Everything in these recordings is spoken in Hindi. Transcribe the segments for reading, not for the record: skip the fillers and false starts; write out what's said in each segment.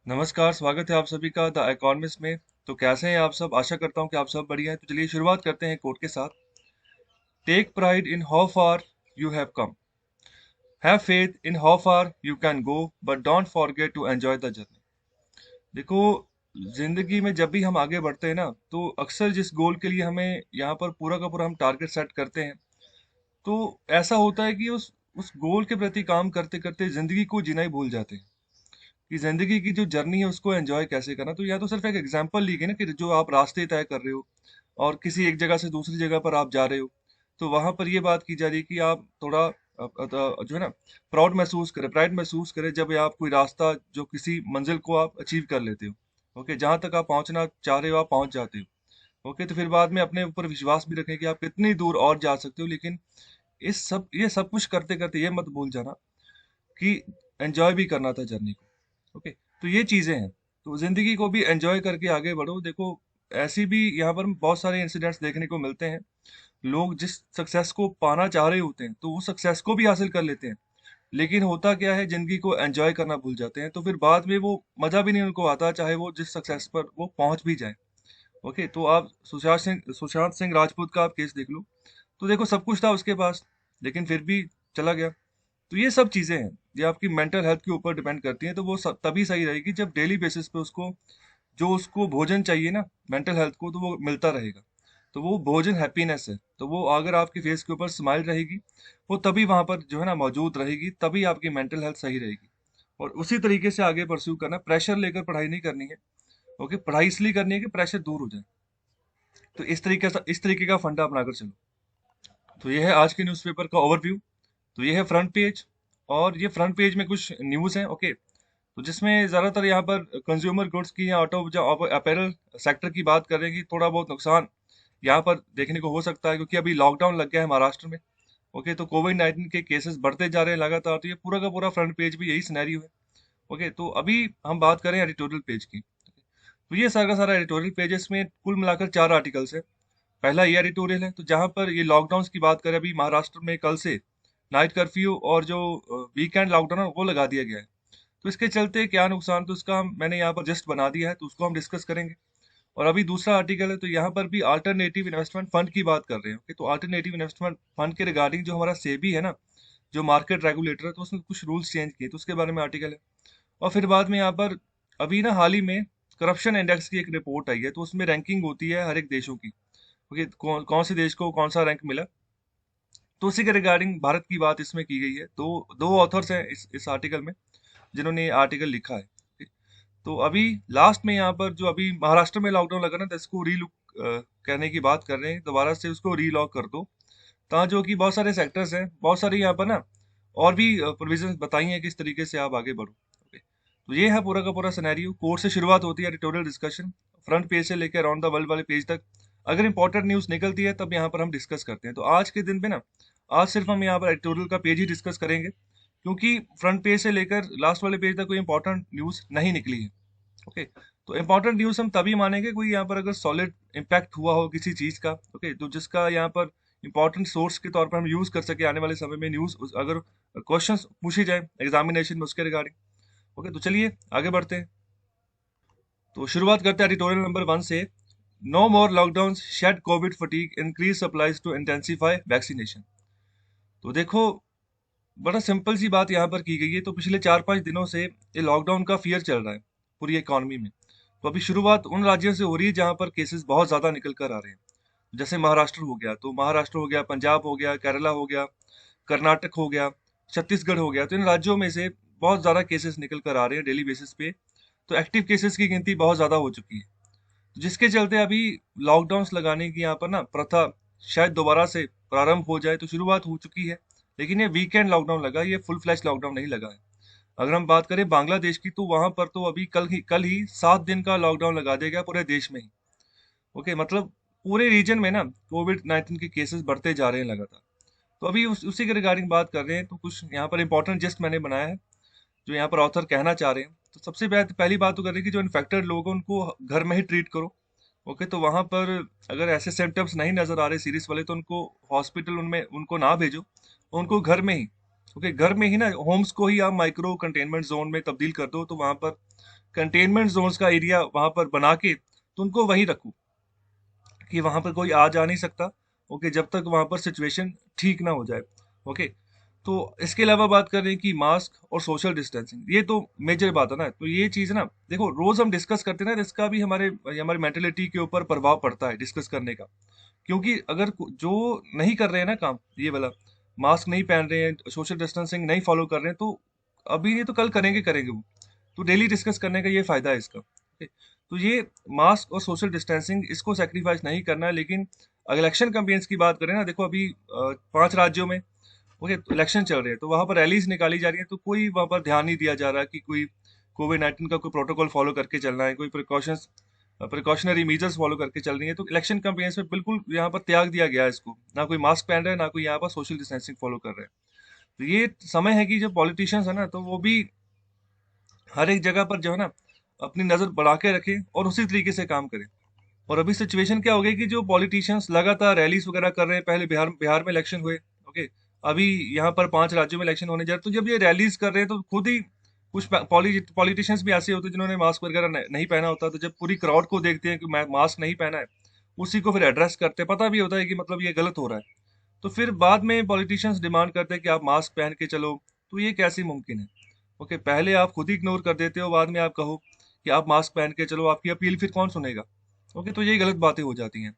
नमस्कार, स्वागत है आप सभी का द इकोनॉमिस्ट में। तो कैसे हैं आप सब? आशा करता हूं कि आप सब बढ़िया हैं। तो चलिए शुरुआत करते हैं कोट के साथ। Take pride in how far you have come, have faith in how far you can go, but don't forget to enjoy the journey. देखो, जिंदगी में जब भी हम आगे बढ़ते हैं ना, तो अक्सर जिस गोल के लिए हमें यहाँ पर पूरा का पूरा हम टारगेट सेट करते हैं, तो ऐसा होता है कि उस गोल के प्रति काम करते करते जिंदगी को जीना ही भूल जाते हैं कि जिंदगी की जो जर्नी है उसको एंजॉय कैसे करना। तो या तो सिर्फ एक एग्जांपल ली गई ना कि जो आप रास्ते तय कर रहे हो और किसी एक जगह से दूसरी जगह पर आप जा रहे हो, तो वहां पर ये बात की जा रही है कि आप थोड़ा जो है ना, प्राइड महसूस करें जब आप कोई रास्ता, जो किसी मंजिल को आप अचीव कर लेते हो। ओके, जहां तक आप पहुंचना चाह रहे हो आप पहुंच जाते हो। ओके, तो फिर बाद में अपने ऊपर विश्वास भी रखें कि आप कितनी दूर और जा सकते हो। लेकिन ये सब कुछ करते करते ये मत भूल जाना कि एंजॉय भी करना था जर्नी को। ओके, तो ये चीजें हैं। तो जिंदगी को भी एंजॉय करके आगे बढ़ो। देखो, ऐसी भी यहाँ पर बहुत सारे इंसिडेंट्स देखने को मिलते हैं। लोग जिस सक्सेस को पाना चाह रहे होते हैं तो वो सक्सेस को भी हासिल कर लेते हैं, लेकिन होता क्या है, जिंदगी को एंजॉय करना भूल जाते हैं। तो फिर बाद में वो मजा भी नहीं उनको आता, चाहे वो जिस सक्सेस पर वो पहुंच भी जाए। ओके, तो आप सुशांत सिंह राजपूत का आप केस देख लो। तो देखो, सब कुछ था उसके पास, लेकिन फिर भी चला गया। तो ये सब चीजें हैं, ये आपकी मेंटल हेल्थ के ऊपर डिपेंड करती हैं। तो वो तभी सही रहेगी जब डेली बेसिस पे उसको, जो उसको भोजन चाहिए ना मेंटल हेल्थ को, तो वो मिलता रहेगा। तो वो भोजन हैप्पीनेस है। तो वो अगर आपके फेस के ऊपर स्माइल रहेगी, वो तभी वहां पर जो है ना मौजूद रहेगी, तभी आपकी मेंटल हेल्थ सही रहेगी। और उसी तरीके से आगे परस्यू करना, प्रेशर लेकर पढ़ाई नहीं करनी है। ओके, पढ़ाई इसलिए करनी है कि प्रेशर दूर हो जाए। तो इस तरीके का फंडा अपनाकर चलो। तो ये है आज के न्यूज़पेपर का ओवरव्यू। तो ये है फ्रंट पेज, और ये फ्रंट पेज में कुछ न्यूज़ है। ओके, तो जिसमें ज़्यादातर यहाँ पर कंज्यूमर गुड्स की या ऑटो जो अपैरल सेक्टर की बात कर रहे हैं कि थोड़ा बहुत नुकसान यहाँ पर देखने को हो सकता है, क्योंकि अभी लॉकडाउन लग गया है महाराष्ट्र में। ओके, तो कोविड 19 के केसेस बढ़ते जा रहे हैं लगातार। तो ये पूरा का पूरा फ्रंट पेज भी यही सिनेरियो है। ओके, तो अभी हम बात करें एडिटोरियल पेज की। तो ये सारा का सारा एडिटोरियल पेजेस में कुल मिलाकर 4 आर्टिकल्स है। पहला ये एडिटोरियल है, तो जहां पर ये लॉकडाउन की बात करें, अभी महाराष्ट्र में कल से नाइट कर्फ्यू और जो वीकेंड लॉकडाउन है वो लगा दिया गया है। तो इसके चलते क्या नुकसान, तो उसका मैंने यहाँ पर जस्ट बना दिया है, तो उसको हम डिस्कस करेंगे। और अभी दूसरा आर्टिकल है, तो यहाँ पर भी अल्टरनेटिव इन्वेस्टमेंट फंड की बात कर रहे हैं। ओके, तो अल्टरनेटिव इन्वेस्टमेंट फंड के रिगार्डिंग जो हमारा सेबी है ना, जो मार्केट रेगुलेटर है, तो उसने कुछ रूल्स चेंज किए, तो उसके बारे में आर्टिकल है। और फिर बाद में यहाँ पर अभी ना हाल ही में करप्शन इंडेक्स की एक रिपोर्ट आई है, तो उसमें रैंकिंग होती है हर एक देशों की। ओके, कौन से देश को कौन सा रैंक मिला, तो उसी के रिगार्डिंग भारत की बात इसमें की गई है। दो दो ऑथर्स हैं इस आर्टिकल में, जिन्होंने ये आर्टिकल लिखा है। तो अभी लास्ट में यहाँ पर जो अभी महाराष्ट्र में लॉकडाउन लगा ना, तो इसको रीलुक करने की बात कर रहे हैं, दोबारा से उसको रीलॉक कर दो। ताकि जो कि बहुत सारे सेक्टर्स हैं, बहुत सारे यहाँ पर ना और भी प्रोविजंस बताई हैं किस तरीके से आप आगे बढ़ो। ओके, तो ये है पूरा का पूरा सिनेरियो। कोर्स से शुरुआत होती है एडिटोरियल डिस्कशन, फ्रंट पेज से लेकर अराउंड द वर्ल्ड वाले पेज तक। अगर इंपॉर्टेंट न्यूज निकलती है तब यहाँ पर हम डिस्कस करते हैं। तो आज के दिन पे ना, आज सिर्फ हम यहाँ पर एडिटोरियल का पेज ही डिस्कस करेंगे, क्योंकि फ्रंट पेज से लेकर लास्ट वाले पेज तक कोई इंपॉर्टेंट न्यूज नहीं निकली है। ओके, तो इंपॉर्टेंट न्यूज हम तभी मानेंगे कोई यहाँ पर अगर सॉलिड इम्पैक्ट हुआ हो किसी चीज का। ओके, तो जिसका यहाँ पर इंपॉर्टेंट सोर्स के तौर पर हम यूज कर सके आने वाले समय में न्यूज, अगर क्वेश्चंस पूछी जाए एग्जामिनेशन में उसके रिगार्डिंग। ओके, तो चलिए आगे बढ़ते हैं। तो शुरुआत करते हैं एडिटोरियल नंबर 1 से। No more lockdown, shed COVID fatigue, increase supplies to intensify vaccination. तो देखो, बड़ा सिंपल सी बात यहाँ पर की गई है। तो पिछले 4-5 दिनों से ये लॉकडाउन का फियर चल रहा है पूरी इकोनॉमी में। तो अभी शुरुआत उन राज्यों से हो रही है जहाँ पर केसेस बहुत ज्यादा निकल कर आ रहे हैं। जैसे महाराष्ट्र हो गया, तो महाराष्ट्र हो गया, पंजाब हो गया, केरला हो गया, कर्नाटक हो गया, छत्तीसगढ़ हो गया। तो इन राज्यों में से बहुत ज्यादा केसेस निकल कर आ रहे हैं डेली बेसिस पे। तो एक्टिव केसेस की गिनती बहुत ज्यादा हो चुकी है, तो जिसके चलते अभी लॉकडाउन लगाने की यहाँ पर ना प्रथा शायद दोबारा से प्रारंभ हो जाए। तो शुरुआत हो चुकी है, लेकिन ये वीकेंड लॉकडाउन लगा, ये फुल फ्लैश लॉकडाउन नहीं लगा है। अगर हम बात करें बांग्लादेश की, तो वहां पर तो अभी कल ही 7 दिन का लॉकडाउन लगा दिया गया पूरे देश में ही। ओके, मतलब पूरे रीजन में ना कोविड 19 के केसेस बढ़ते जा रहे हैं लगातार। तो अभी उसी के रिगार्डिंग बात कर रहे हैं। तो कुछ यहाँ पर इंपॉर्टेंट जस्ट मैंने बनाया है, जो यहाँ पर ऑथर कहना चाह रहे हैं। तो सबसे पहली बात तो कर रहे हैं कि जो इन्फेक्टेड लोग हैं उनको घर में ही ट्रीट करो। ओके, तो वहां पर अगर ऐसे सिम्टम्स नहीं नजर आ रहे सीरियस वाले, तो उनको हॉस्पिटल उनमें उनको ना भेजो, उनको घर में ही, ओके घर में ही ना, होम्स को ही आप माइक्रो कंटेनमेंट जोन में तब्दील कर दो। तो वहां पर कंटेनमेंट जोन्स का एरिया वहां पर बना के तो उनको वहीं रखूं कि वहां पर कोई आ जा नहीं सकता। ओके, जब तक वहां पर सिचुएशन ठीक ना हो जाए। ओके, तो इसके अलावा बात कर रहे हैं कि मास्क और सोशल डिस्टेंसिंग, ये तो मेजर बात है ना। तो ये चीज ना देखो रोज हम डिस्कस करते हैं ना, इसका भी हमारे हमारी मेंटेलिटी के ऊपर प्रभाव पड़ता है डिस्कस करने का। क्योंकि अगर जो नहीं कर रहे हैं ना काम ये वाला, मास्क नहीं पहन रहे हैं, सोशल डिस्टेंसिंग नहीं फॉलो कर रहे हैं, तो अभी नहीं तो कल करेंगे करेंगे वो। तो डेली डिस्कस करने का ये फायदा है इसका। ठीक है? तो ये मास्क और सोशल डिस्टेंसिंग इसको सेक्रीफाइस नहीं करना है। लेकिन अगर इलेक्शन कैंपेन्स की बात करें ना, देखो अभी 5 राज्यों में ओके तो इलेक्शन चल रहे हैं, तो वहां पर रैलीज निकाली जा रही है, तो कोई वहां पर ध्यान नहीं दिया जा रहा कि कोई कोविड 19 का कोई प्रोटोकॉल फॉलो करके चलना है, कोई प्रिकॉशनरी मेजर्स फॉलो करके चल रही है। तो इलेक्शन कैंपेन्स में बिल्कुल यहाँ पर त्याग दिया गया है इसको, ना कोई मास्क पहन रहा है, ना कोई यहाँ पर सोशल डिस्टेंसिंग फॉलो कर रहा है। तो ये समय है कि जो पॉलिटिशियंस है ना, तो वो भी हर एक जगह पर जो है ना अपनी नजर बढ़ा के रखें और उसी तरीके से काम करें। और अभी सिचुएशन क्या हो गई कि जो पॉलिटिशियंस लगातार रैलीज वगैरह कर रहे हैं, पहले बिहार बिहार में इलेक्शन हुए। ओके, अभी यहाँ पर 5 राज्यों में इलेक्शन होने जा रहे हैं, तो जब ये रैलीज कर रहे हैं तो खुद ही कुछ पॉलिटिशियंस भी ऐसे होते हैं जिन्होंने मास्क वगैरह नहीं पहना होता, तो जब पूरी क्राउड को देखते हैं कि मास्क नहीं पहना है, उसी को फिर एड्रेस करते हैं, पता भी होता है कि मतलब ये गलत हो रहा है, तो फिर बाद में पॉलिटिशियंस डिमांड करते हैं कि आप मास्क पहन के चलो। तो ये कैसे मुमकिन है? ओके, पहले आप खुद ही इग्नोर कर देते हो, बाद में आप कहो कि आप मास्क पहन के चलो, आपकी अपील फिर कौन सुनेगा? ओके, तो ये गलत बातें हो जाती हैं।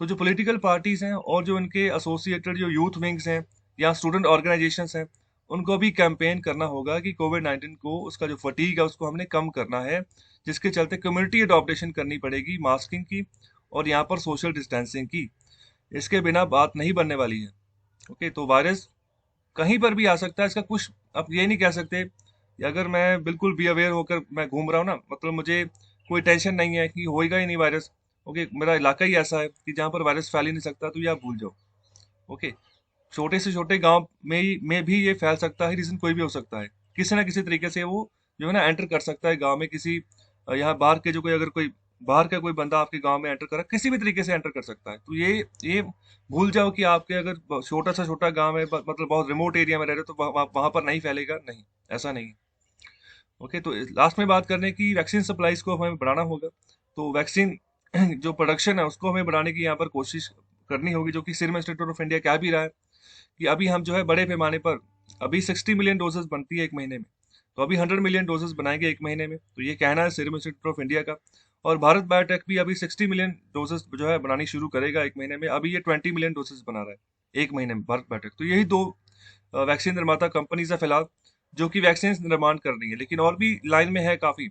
तो जो पॉलिटिकल पार्टीज हैं और जो इनके एसोसिएटेड जो यूथ विंग्स हैं या स्टूडेंट ऑर्गेनाइजेशंस हैं, उनको भी कैंपेन करना होगा कि कोविड 19 को उसका जो फटीग है उसको हमने कम करना है, जिसके चलते कम्युनिटी अडॉप्टेशन करनी पड़ेगी मास्किंग की और यहाँ पर सोशल डिस्टेंसिंग की। इसके बिना बात नहीं बनने वाली है। ओके, तो वायरस कहीं पर भी आ सकता है, इसका कुछ अब ये नहीं कह सकते कि अगर मैं बिल्कुल बी अवेयर होकर मैं घूम रहा हूँ ना, मतलब मुझे कोई टेंशन नहीं है कि होएगा ही नहीं वायरस। ओके, मेरा इलाका ही ऐसा है कि जहाँ पर वायरस फैल ही नहीं सकता, तो ये आप भूल जाओ। ओके, छोटे से छोटे गांव में भी ये फैल सकता है, रीजन कोई भी हो सकता है, किसी ना किसी तरीके से वो जो है ना एंटर कर सकता है गांव में। किसी यहाँ बाहर के जो कोई अगर कोई बाहर का कोई बंदा आपके गांव में एंटर करा, किसी भी तरीके से एंटर कर सकता है। तो ये भूल जाओ कि आपके अगर छोटा सा छोटा गांव है, मतलब बहुत रिमोट एरिया में रह रहे हो, तो वहां पर नहीं फैलेगा, नहीं, ऐसा नहीं है। ओके, तो लास्ट में बात करने की वैक्सीन सप्लाईज को हमें बढ़ाना होगा। तो वैक्सीन जो प्रोडक्शन है उसको हमें बढ़ाने की यहाँ पर कोशिश करनी होगी, जो कि सीरम इंस्टीट्यूट ऑफ इंडिया कह भी रहा है कि अभी हम जो है बड़े पैमाने पर, अभी 60 मिलियन डोजेस बनती है एक महीने में, तो अभी 100 मिलियन डोजेस बनाएंगे एक महीने में, तो ये कहना है सीरम इंस्टीट्यूट ऑफ इंडिया का। और भारत बायोटेक भी अभी 60 मिलियन डोजेस जो है बनानी शुरू करेगा एक महीने में, अभी ये 20 मिलियन डोजेस बना रहा है एक महीने में भारत बायोटेक। तो यही दो वैक्सीन निर्माता कंपनीज है फिलहाल जो कि वैक्सीन निर्माण कर रही है, लेकिन और भी लाइन में है काफी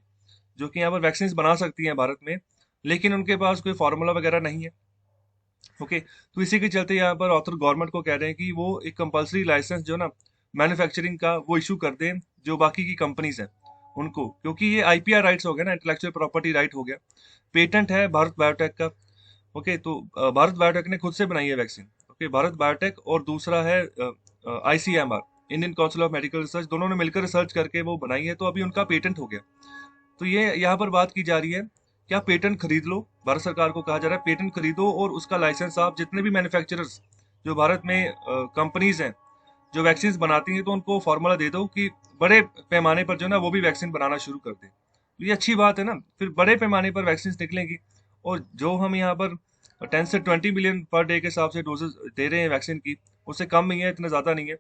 जो कि यहाँ पर वैक्सीन बना सकती हैं भारत में, लेकिन उनके पास कोई फार्मूला वगैरह नहीं है। ओके, तो इसी के चलते यहाँ पर ऑथर गवर्नमेंट को कह रहे हैं कि वो एक कंपलसरी लाइसेंस जो ना मैन्युफैक्चरिंग का वो इशू कर दें जो बाकी की कंपनीज हैं उनको, क्योंकि ये आईपीआर राइट्स हो गया ना, इंटेलेक्चुअल प्रॉपर्टी राइट हो गया। पेटेंट है भारत बायोटेक का। ओके, तो भारत बायोटेक ने खुद से बनाई है वैक्सीन। ओके, भारत बायोटेक और दूसरा है ICMR, Indian council of medical research, दोनों ने मिलकर रिसर्च करके वो बनाई है, तो अभी उनका पेटेंट हो गया। तो ये यहाँ पर बात की जा रही है कि आप पेटेंट खरीद लो, भारत सरकार को कहा जा रहा है पेटेंट खरीदो और उसका लाइसेंस आप जितने भी मैन्युफैक्चरर्स जो भारत में कंपनीज हैं जो वैक्सीन बनाती हैं, तो उनको फॉर्मूला दे दो कि बड़े पैमाने पर जो ना वो भी वैक्सीन बनाना शुरू कर दें। तो ये अच्छी बात है ना, फिर बड़े पैमाने पर वैक्सीन निकलेंगी। और जो हम यहाँ पर 10 से 20 मिलियन पर डे के हिसाब से डोजेस दे रहे हैं वैक्सीन की, उससे कम नहीं है, इतना ज़्यादा नहीं है,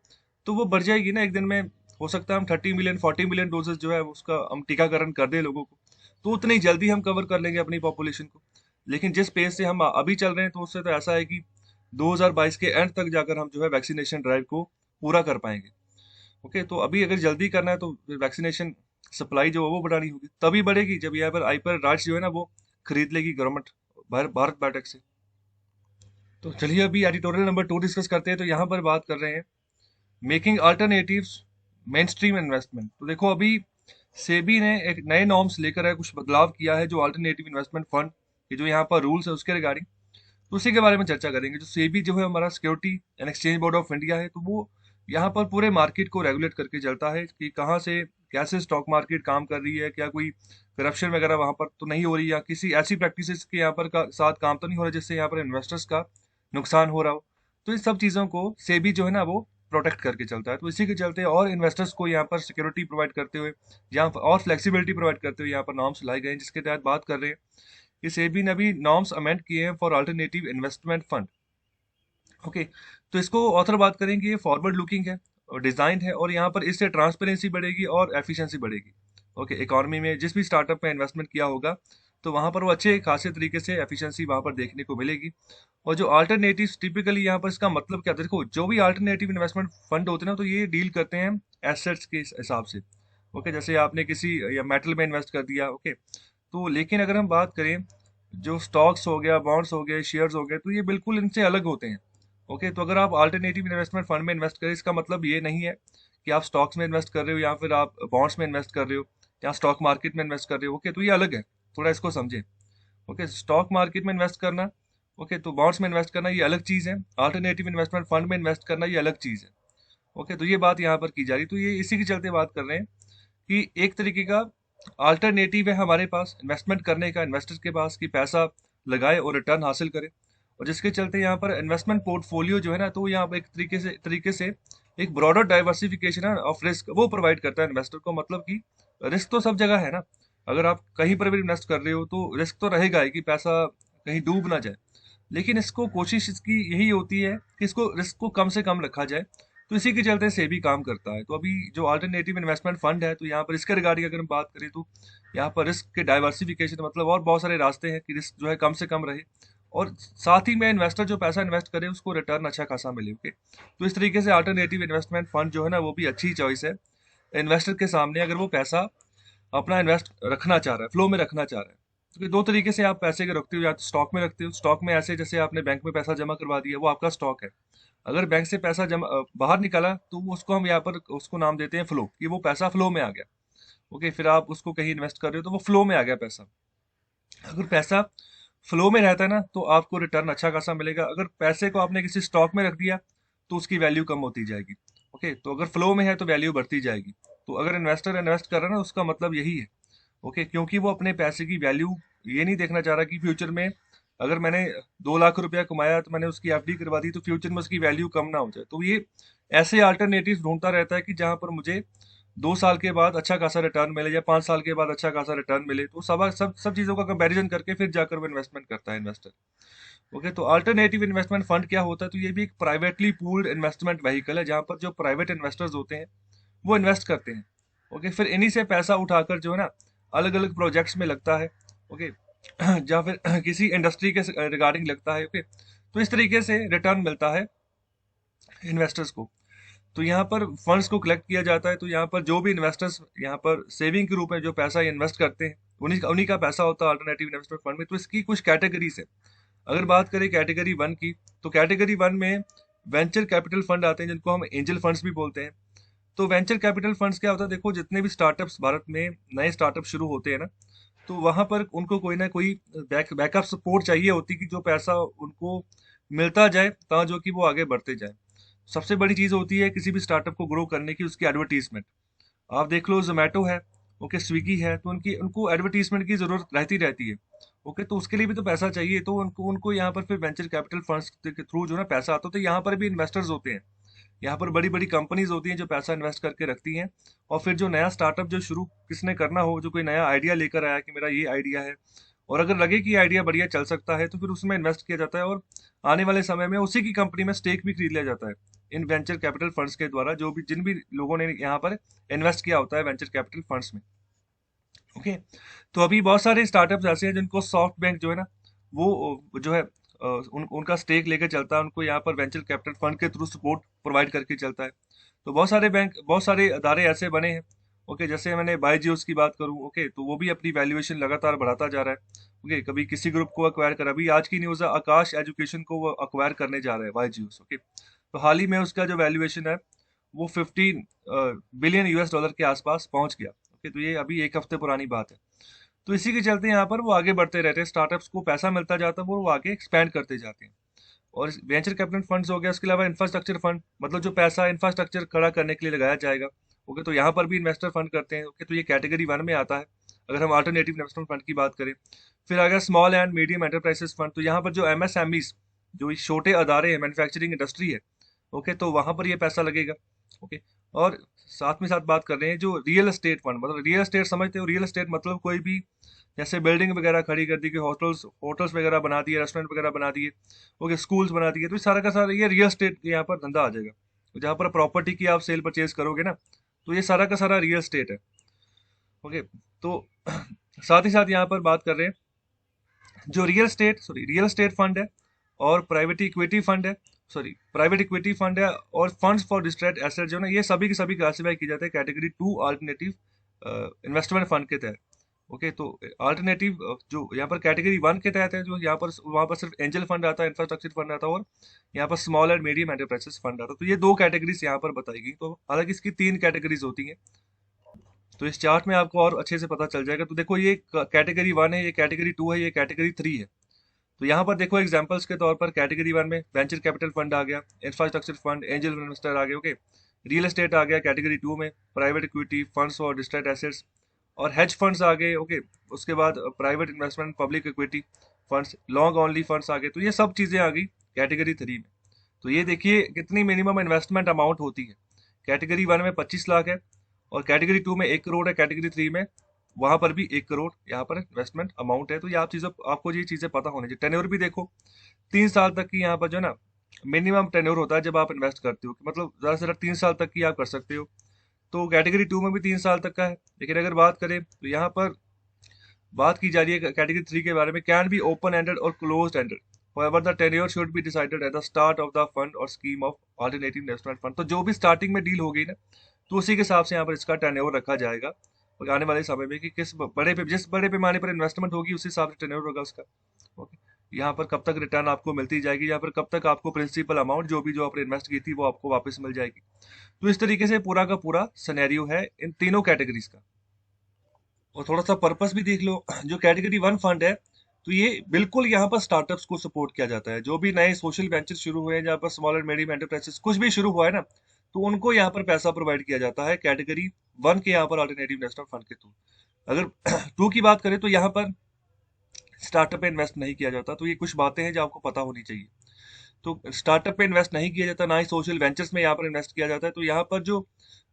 तो वो बढ़ जाएगी ना एक दिन में। हो सकता है हम 30 मिलियन 40 मिलियन डोजेस जो है उसका हम टीकाकरण कर दें लोगों को, तो उतनी जल्दी हम कवर कर लेंगे अपनी पॉपुलेशन को। लेकिन जिस पेस से हम अभी चल रहे हैं, तो उससे तो ऐसा है कि 2022 के एंड तक जाकर हम जो है वैक्सीनेशन ड्राइव को पूरा कर पाएंगे। ओके, तो अभी अगर जल्दी करना है तो वैक्सीनेशन सप्लाई जो है वो बढ़ानी होगी, तभी बढ़ेगी जब यहाँ पर आईपीआर राइट्स जो है ना वो खरीद लेगी गवर्नमेंट भारत बायोटेक से। तो चलिए अभी एडिटोरियल नंबर 2 डिस्कस करते हैं। तो यहाँ पर बात कर रहे हैं making alternatives main stream investment. तो देखो अभी सेबी ने एक नए नॉर्म्स लेकर है, कुछ बदलाव किया है जो अल्टरनेटिव इन्वेस्टमेंट फंड के जो यहाँ पर रूल्स है उसके रिगार्डिंग, तो उसी के बारे में चर्चा करेंगे। जो सेबी जो है हमारा security and exchange board of India है, तो वो यहाँ पर पूरे मार्केट को रेगुलेट करके चलता है कि कहाँ से कैसे स्टॉक मार्केट काम कर रही है, क्या कोई करप्शन वगैरह वहां पर तो नहीं हो रही, या किसी ऐसी प्रैक्टिसेस के यहाँ पर का साथ काम तो नहीं हो रहा जिससे यहाँ पर इन्वेस्टर्स का नुकसान हो रहा हो। तो इस सब चीज़ों को सेबी जो है ना वो प्रोटेक्ट करके चलता है। तो इसी के चलते और इन्वेस्टर्स को यहाँ पर सिक्योरिटी प्रोवाइड करते हुए, यहाँ पर और फ्लेक्सिबिलिटी प्रोवाइड करते हुए यहाँ पर नॉर्म्स लाए गए हैं, जिसके तहत बात कर रहे हैं कि सेबी ने अभी नॉर्म्स अमेंड किए हैं for alternative investment fund. Okay, तो इसको ऑथर बात करेंगे, ये फॉरवर्ड लुकिंग है और डिजाइन है, और यहाँ पर इससे ट्रांसपेरेंसी बढ़ेगी और एफिशिएंसी बढ़ेगी। ओके, इकोनॉमी में जिस भी स्टार्टअप में इन्वेस्टमेंट किया होगा तो वहां पर वो अच्छे खासे तरीके से एफिशिएंसी वहां पर देखने को मिलेगी। और जो अल्टरनेटिव टिपिकली यहाँ पर इसका मतलब क्या, देखो जो भी अल्टरनेटिव इन्वेस्टमेंट फंड होते हैं ना, तो ये डील करते हैं एसेट्स के हिसाब से। ओके, जैसे आपने किसी या मेटल में इन्वेस्ट कर दिया, ओके, तो लेकिन अगर हम बात करें जो स्टॉक्स हो गया, बॉन्ड्स हो गए, शेयर्स हो गए, तो ये बिल्कुल इनसे अलग होते हैं। ओके, तो अगर आप अल्टरनेटिव इन्वेस्टमेंट फंड में इन्वेस्ट करें, इसका मतलब ये नहीं है कि आप स्टॉक्स में इन्वेस्ट कर रहे हो या फिर आप बॉन्ड्स में इन्वेस्ट कर रहे हो या स्टॉक मार्केट में इन्वेस्ट कर रहे हो। ओके, तो ये अलग है, थोड़ा इसको समझें। ओके, स्टॉक मार्केट में इन्वेस्ट करना, ओके, तो बॉन्ड्स में इन्वेस्ट करना ये अलग चीज है, अल्टरनेटिव इन्वेस्टमेंट फंड में इन्वेस्ट करना ये अलग चीज है। ओके, तो ये बात यहाँ पर की जा रही, तो ये इसी के चलते बात कर रहे हैं कि एक तरीके का अल्टरनेटिव है हमारे पास इन्वेस्टमेंट करने का, इन्वेस्टर के पास, कि पैसा लगाए और रिटर्न हासिल करे। और जिसके चलते यहाँ पर इन्वेस्टमेंट पोर्टफोलियो जो है ना, तो यहाँ पर एक तरीके से एक ब्रॉडर डाइवर्सिफिकेशन है ऑफ रिस्क वो प्रोवाइड करता है इन्वेस्टर को। मतलब कि रिस्क तो सब जगह है ना, अगर आप कहीं पर भी इन्वेस्ट कर रहे हो तो रिस्क तो रहेगा ही कि पैसा कहीं डूब ना जाए, लेकिन इसको कोशिश इसकी यही होती है कि इसको रिस्क को कम से कम रखा जाए। तो इसी के चलते सेबी काम करता है। तो अभी जो अल्टरनेटिव इन्वेस्टमेंट फंड है, तो यहाँ पर इसके रिगार्डिंग अगर हम बात करें तो यहाँ पर रिस्क के डाइवर्सिफिकेशन मतलब और बहुत सारे रास्ते हैं कि रिस्क जो है कम से कम रहे, और साथ ही में इन्वेस्टर जो पैसा इन्वेस्ट करे उसको रिटर्न अच्छा खासा मिले। ओके, तो इस तरीके से अल्टरनेटिव इन्वेस्टमेंट फंड जो है ना, वो भी अच्छी चॉइस है इन्वेस्टर के सामने, अगर वो पैसा अपना इन्वेस्ट रखना चाह रहा है, फ्लो में रखना चाह रहा है। क्योंकि दो तरीके से आप पैसे के रखते हो, या तो स्टॉक में रखते हो, स्टॉक में ऐसे जैसे आपने बैंक में पैसा जमा करवा दिया, वो आपका स्टॉक है। अगर बैंक से पैसा जमा बाहर निकाला तो उसको हम यहाँ पर उसको नाम देते हैं फ्लो, कि वो पैसा फ्लो में आ गया। ओके, फिर आप उसको कहीं इन्वेस्ट कर रहे हो तो वो फ्लो में आ गया पैसा। अगर पैसा फ्लो में रहता है ना, तो आपको रिटर्न अच्छा खासा मिलेगा। अगर पैसे को आपने किसी स्टॉक में रख दिया तो उसकी वैल्यू कम होती जाएगी। ओके, तो अगर फ्लो में है तो वैल्यू बढ़ती जाएगी। तो अगर इन्वेस्टर इन्वेस्ट कर रहा है ना, उसका मतलब यही है। ओके, क्योंकि वो अपने पैसे की वैल्यू ये नहीं देखना चाह रहा कि फ्यूचर में अगर मैंने 2 लाख रुपया कमाया तो मैंने उसकी एफडी करवा दी तो फ्यूचर में उसकी वैल्यू कम ना हो जाए। तो ये ऐसे अल्टरनेटिव ढूंढता रहता है कि जहां पर मुझे 2 साल के बाद अच्छा खासा रिटर्न मिले या 5 साल के बाद अच्छा खासा रिटर्न मिले। तो सब सब सब चीजों का कंपैरिजन करके फिर जाकर वो इन्वेस्टमेंट करता है इन्वेस्टर। ओके, तो अल्टरनेटिव इन्वेस्टमेंट फंड क्या होता है, तो ये भी एक प्राइवेटली पूल्ड इन्वेस्टमेंट व्हीकल है, जहां पर जो प्राइवेट इन्वेस्टर्स होते हैं वो इन्वेस्ट करते हैं। ओके, फिर इन्हीं से पैसा उठाकर जो है ना अलग अलग प्रोजेक्ट्स में लगता है। ओके, या फिर किसी इंडस्ट्री के रिगार्डिंग लगता है। ओके, तो इस तरीके से रिटर्न मिलता है इन्वेस्टर्स को। तो यहाँ पर फंड्स को कलेक्ट किया जाता है। तो यहाँ पर जो भी इन्वेस्टर्स यहाँ पर सेविंग के रूप में जो पैसा इन्वेस्ट करते हैं, उन्हीं का पैसा होता है अल्टरनेटिव इन्वेस्टमेंट फंड में। तो इसकी कुछ कैटेगरीज है। अगर बात करें कैटेगरी 1 की, तो कैटेगरी 1 में वेंचर कैपिटल फंड आते हैं, जिनको हम एंजल फंड्स भी बोलते हैं। तो वेंचर कैपिटल फंड्स क्या होता है, देखो जितने भी स्टार्टअप्स भारत में नए स्टार्टअप शुरू होते हैं ना, तो वहां पर उनको कोई ना कोई बैकअप सपोर्ट चाहिए होती कि जो पैसा उनको मिलता जाए ताकि जो कि वो आगे बढ़ते जाए। सबसे बड़ी चीज होती है किसी भी स्टार्टअप को ग्रो करने की, उसकी एडवर्टीजमेंट। आप देख लो जोमेटो है, ओके, स्विगी है, तो उनको एडवर्टीजमेंट की जरूरत रहती है। ओके, तो उसके लिए भी तो पैसा चाहिए। तो उनको उनको यहाँ पर फिर वेंचर कैपिटल फंड्स के थ्रू जो ना पैसा आता है। तो यहाँ पर भी इन्वेस्टर्स होते हैं, यहाँ पर बड़ी बड़ी कंपनीज होती हैं जो पैसा इन्वेस्ट करके रखती हैं। और फिर जो नया स्टार्टअप जो शुरू किसने करना हो, जो कोई नया आइडिया लेकर आया कि मेरा ये आइडिया है, और अगर लगे कि आइडिया बढ़िया चल सकता है, तो फिर उसमें इन्वेस्ट किया जाता है, और आने वाले समय में उसी की कंपनी में स्टेक भी खरीद लिया जाता है इन वेंचर कैपिटल फंड्स के द्वारा, जो भी जिन भी लोगों ने यहाँ पर इन्वेस्ट किया होता है वेंचर कैपिटल फंड्स में। ओके, तो अभी बहुत सारे स्टार्टअप्स ऐसे हैं जिनको सॉफ्ट बैंक जो है ना, वो जो है उनका स्टेक लेकर चलता है, उनको यहाँ पर वेंचर कैपिटल फंड के थ्रू सपोर्ट प्रोवाइड करके चलता है। तो बहुत सारे अदारे ऐसे बने हैं। ओके, जैसे मैंने बायजूस की बात करूं, ओके, तो वो भी अपनी वैल्यूएशन लगातार बढ़ाता जा रहा है। ओके, कभी किसी ग्रुप को अक्वायर कर, अभी आज की न्यूज़ है आकाश एजुकेशन को वो अक्वायर करने जा रहा है बायजूस। ओके, तो हाल ही में उसका जो वैल्यूएशन है वो 15 बिलियन US डॉलर के आसपास पहुंच गया। ओके, तो ये अभी एक हफ्ते पुरानी बात है। तो इसी के चलते यहाँ पर वो आगे बढ़ते रहते हैं, स्टार्टअप्स को पैसा मिलता जाता है, वो आगे एक्सपैंड करते जाते हैं। और वेंचर कैपिटल फंड्स हो गया, उसके अलावा इंफ्रास्ट्रक्चर फंड, मतलब जो पैसा इंफ्रास्ट्रक्चर खड़ा करने के लिए लगाया जाएगा। ओके, तो यहाँ पर भी इन्वेस्टर फंड करते हैं। ओके, तो ये कैटेगरी 1 में आता है अगर हम अल्टरनेटिव इन्वेस्टमेंट फंड की बात करें। फिर आ गया small and medium enterprises fund. तो यहाँ पर जो MSMEs, जो छोटे अदारे हैं, मैन्युफैक्चरिंग इंडस्ट्री है, ओके, तो वहां पर ये पैसा लगेगा। ओके, और साथ में साथ बात कर रहे हैं जो रियल एस्टेट फंड, मतलब रियल एस्टेट समझते हो, रियल एस्टेट मतलब कोई भी जैसे बिल्डिंग वगैरह खड़ी कर दी, कि होटल्स होटल्स वगैरह बना दिए, रेस्टोरेंट वगैरह बना दिए, ओके, स्कूल्स बना दिए, तो ये सारा का सारा ये रियल एस्टेट यहाँ पर धंधा आ जाएगा। तो जहाँ पर प्रॉपर्टी की आप सेल परचेज करोगे ना, तो ये सारा का सारा रियल एस्टेट है। ओके, तो साथ ही साथ यहाँ पर बात कर रहे हैं जो रियल एस्टेट फंड है और प्राइवेट इक्विटी फंड है, प्राइवेट इक्विटी फंड है और फंड्स फॉर डिस्ट्रेस्ड एसेट जो है ना, ये सभी के सभी क्लासीफाई किए जाते हैं कैटेगरी 2 अल्टरनेटिव इन्वेस्टमेंट फंड के तहत। ओके, तो अल्टरनेटिव जो यहाँ पर कैटेगरी 1 के तहत है, जो यहाँ पर वहाँ पर सिर्फ एंजल फंड आता है, इंफ्रास्ट्रक्चर फंड आता है, और यहाँ पर small and medium enterprises fund आता है। तो ये दो कैटेगरीज यहाँ पर बताई गई। तो हालांकि इसकी 3 कैटेगरीज होती हैं, तो इस चार्ट में आपको और अच्छे से पता चल जाएगा। तो देखो, ये कैटेगरी 1 है, ये कैटेगरी 2 है, ये कैटेगरी 3 है। तो यहाँ पर देखो एग्जांपल्स के तौर पर कैटेगरी 1 में वेंचर कैपिटल फंड आ गया, इंफ्रास्ट्रक्चर फंड, एंजल इन्वेस्टर आ गए, ओके, रियल एस्टेट आ गया कैटेगरी 2 में, प्राइवेट इक्विटी फंड्स और डिस्ट्रेस्ड एसेट्स और हेज फंड्स आ गए, ओके, उसके बाद private investment, public equity funds, long only funds आ गए। तो ये सब चीजें आ गई कैटेगरी 3 में। तो ये देखिए कितनी मिनिमम इन्वेस्टमेंट अमाउंट होती है। कैटेगरी 1 में 25 लाख है, और कैटेगरी 2 में 1 करोड़ है, कैटेगरी 3 में वहां पर भी 1 करोड़ यहाँ पर इन्वेस्टमेंट अमाउंट है। तो ये आपको ये चीजें पता होनी चाहिए। टेन्योर भी देखो, 3 साल तक की यहाँ पर जो है ना मिनिमम टेन्योर होता है जब आप इन्वेस्ट करते हो, मतलब ज्यादा से ज्यादा 3 साल तक की आप कर सकते हो। तो कैटेगरी 2 में भी 3 साल तक का है। लेकिन अगर बात करें तो यहाँ पर बात की जा रही है कैटेगरी 3 के बारे में, कैन बी ओपन एंडेड और close ended, however the tenure should be decided at the start of the fund or scheme of alternative investment fund। तो जो भी स्टार्टिंग में डील हो गई ना, तो उसी के हिसाब से यहाँ पर इसका टेन्योर रखा जाएगा, और आने वाले समय में कि जिस बड़े पैमाने पर इन्वेस्टमेंट होगी उसी हिसाब से टेन्योर होगा उसका। ओके, यहाँ पर कब तक रिटर्न आपको मिलती जाएगी, यहाँ पर कब तक आपको प्रिंसिपल अमाउंट जो भी जो आपने इन्वेस्ट की थी वो आपको वापस मिल जाएगी। तो इस तरीके से पूरा का पूरा सिनेरियो है इन तीनों कैटेगरीज का। और थोड़ा सा पर्पस भी देख लो, जो कैटेगरी 1 फंड है, तो ये बिल्कुल यहाँ पर स्टार्टअप्स को सपोर्ट किया जाता है। जो भी नए सोशल वेंचर शुरू हुए हैं, जहाँ पर स्मॉल एंड मीडियम एंटरप्राइजेस कुछ भी शुरू हुआ है ना, तो उनको यहाँ पर पैसा प्रोवाइड किया जाता है कैटेगरी 1 के यहाँ पर अल्टरनेटिव इन्वेस्टमेंट फंड के थ्रू। अगर 2 की बात करें तो यहाँ पर स्टार्टअप पे इन्वेस्ट नहीं किया जाता। तो ये कुछ बातें हैं जो आपको पता होनी चाहिए। तो स्टार्टअप पे इन्वेस्ट नहीं किया जाता, ना ही सोशल वेंचर्स में यहाँ पर इन्वेस्ट किया जाता है। तो यहाँ पर जो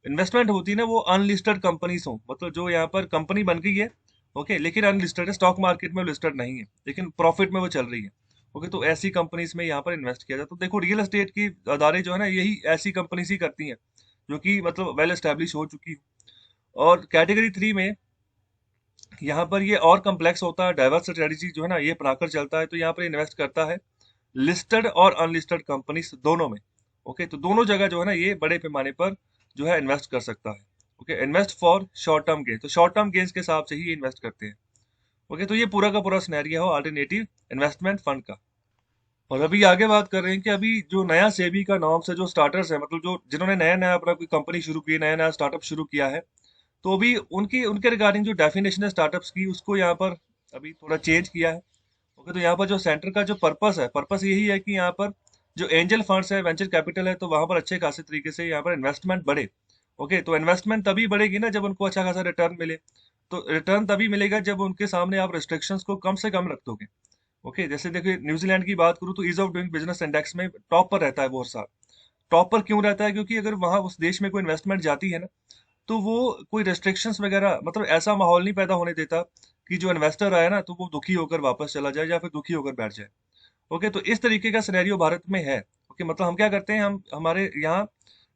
इन्वेस्टमेंट होती है ना, वो अनलिस्टेड कंपनीज हो, मतलब जो यहाँ पर कंपनी बन गई है, ओके, लेकिन अनलिस्टेड है, स्टॉक मार्केट में लिस्टेड नहीं है, लेकिन प्रॉफिट में वो चल रही है। ओके, तो ऐसी कंपनीज में यहाँ पर इन्वेस्ट किया जाता है। तो देखो, रियल एस्टेट की अदारे जो है ना, यही ऐसी कंपनीज ही करती हैं जो कि मतलब वेल एस्टेब्लिश हो चुकी है। और कैटेगरी 3 में यहाँ पर ये और कम्प्लेक्स होता है, डाइवर्स स्ट्रेटेजी जो है ना ये अपनाकर चलता है। तो यहाँ पर इन्वेस्ट करता है लिस्टेड और अनलिस्टेड कंपनीज दोनों में। ओके, तो दोनों जगह जो है ना ये बड़े पैमाने पर जो है इन्वेस्ट कर सकता है। Okay, invest for short term gain, तो शॉर्ट टर्म गेन्स के हिसाब से ही इन्वेस्ट करते हैं। ओके, तो ये पूरा का पूरा सिनेरियो हो अल्टरनेटिव इन्वेस्टमेंट फंड का। और अभी आगे बात कर रहे हैं कि अभी जो नया सेबी का नॉर्म से जो स्टार्टर्स है, मतलब जो जिन्होंने नया नया अपना कोई कंपनी शुरू की, नया नया स्टार्टअप शुरू किया है, तो अभी उनकी उनके रिगार्डिंग जो डेफिनेशन है स्टार्टअप्स की, उसको यहाँ पर अभी थोड़ा चेंज किया है। ओके, तो यहाँ पर जो सेंटर का जो पर्पस है, पर्पस यही है कि यहाँ पर जो एंजल फंड्स है, वेंचर कैपिटल है, तो वहां पर अच्छे खासे तरीके से यहाँ पर इन्वेस्टमेंट बढ़े। ओके, तो इन्वेस्टमेंट तभी बढ़ेगी ना जब उनको अच्छा खासा रिटर्न मिले। तो रिटर्न तभी मिलेगा जब उनके सामने आप रिस्ट्रिक्शंस को कम से कम रख दोगे। ओके, जैसे देखिए न्यूजीलैंड की बात करूँ तो ease of doing business index में टॉप पर रहता है वो हर साल। टॉप पर क्यों रहता है? क्योंकि अगर वहां उस देश में कोई इन्वेस्टमेंट जाती है ना, तो वो कोई रेस्ट्रिक्शंस वगैरह, मतलब ऐसा माहौल नहीं पैदा होने देता कि जो इन्वेस्टर आया ना तो वो दुखी होकर वापस चला जाए या फिर दुखी होकर बैठ जाए। ओके, तो इस तरीके का सिनेरियो भारत में है। ओके, मतलब हम क्या करते हैं, हम हमारे यहाँ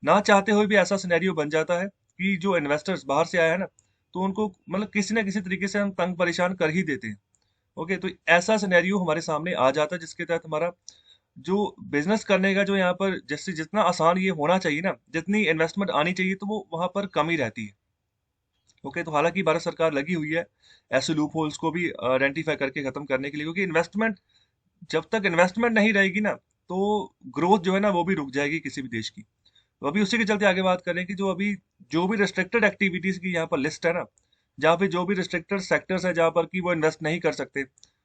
ना चाहते हुए भी ऐसा सिनेरियो बन जाता है कि जो इन्वेस्टर्स बाहर से आए हैं ना, तो उनको मतलब किसी ना किसी तरीके से हम तंग परेशान कर ही देते हैं। ओके, तो ऐसा सिनेरियो हमारे सामने आ जाता है जिसके तहत हमारा जो बिजनेस करने का जो यहाँ पर जैसे जितना आसान ये होना चाहिए ना, जितनी इन्वेस्टमेंट आनी चाहिए, तो वो वहां पर कम ही रहती है। ओके, तो हालांकि भारत सरकार लगी हुई है ऐसे लूप होल्स को भी आइडेंटिफाई करके खत्म करने के लिए, क्योंकि इन्वेस्टमेंट, जब तक इन्वेस्टमेंट नहीं रहेगी ना, तो ग्रोथ जो है ना वो भी रुक जाएगी किसी भी देश की। तो अभी उसी के चलते आगे बात करें कि जो भी रिस्ट्रिक्टेड एक्टिविटीज की यहाँ पर लिस्ट है ना, जहाँ पे जो भी रिस्ट्रिक्टेड सेक्टर्स है जहाँ पर कि वो इन्वेस्ट नहीं कर सकते,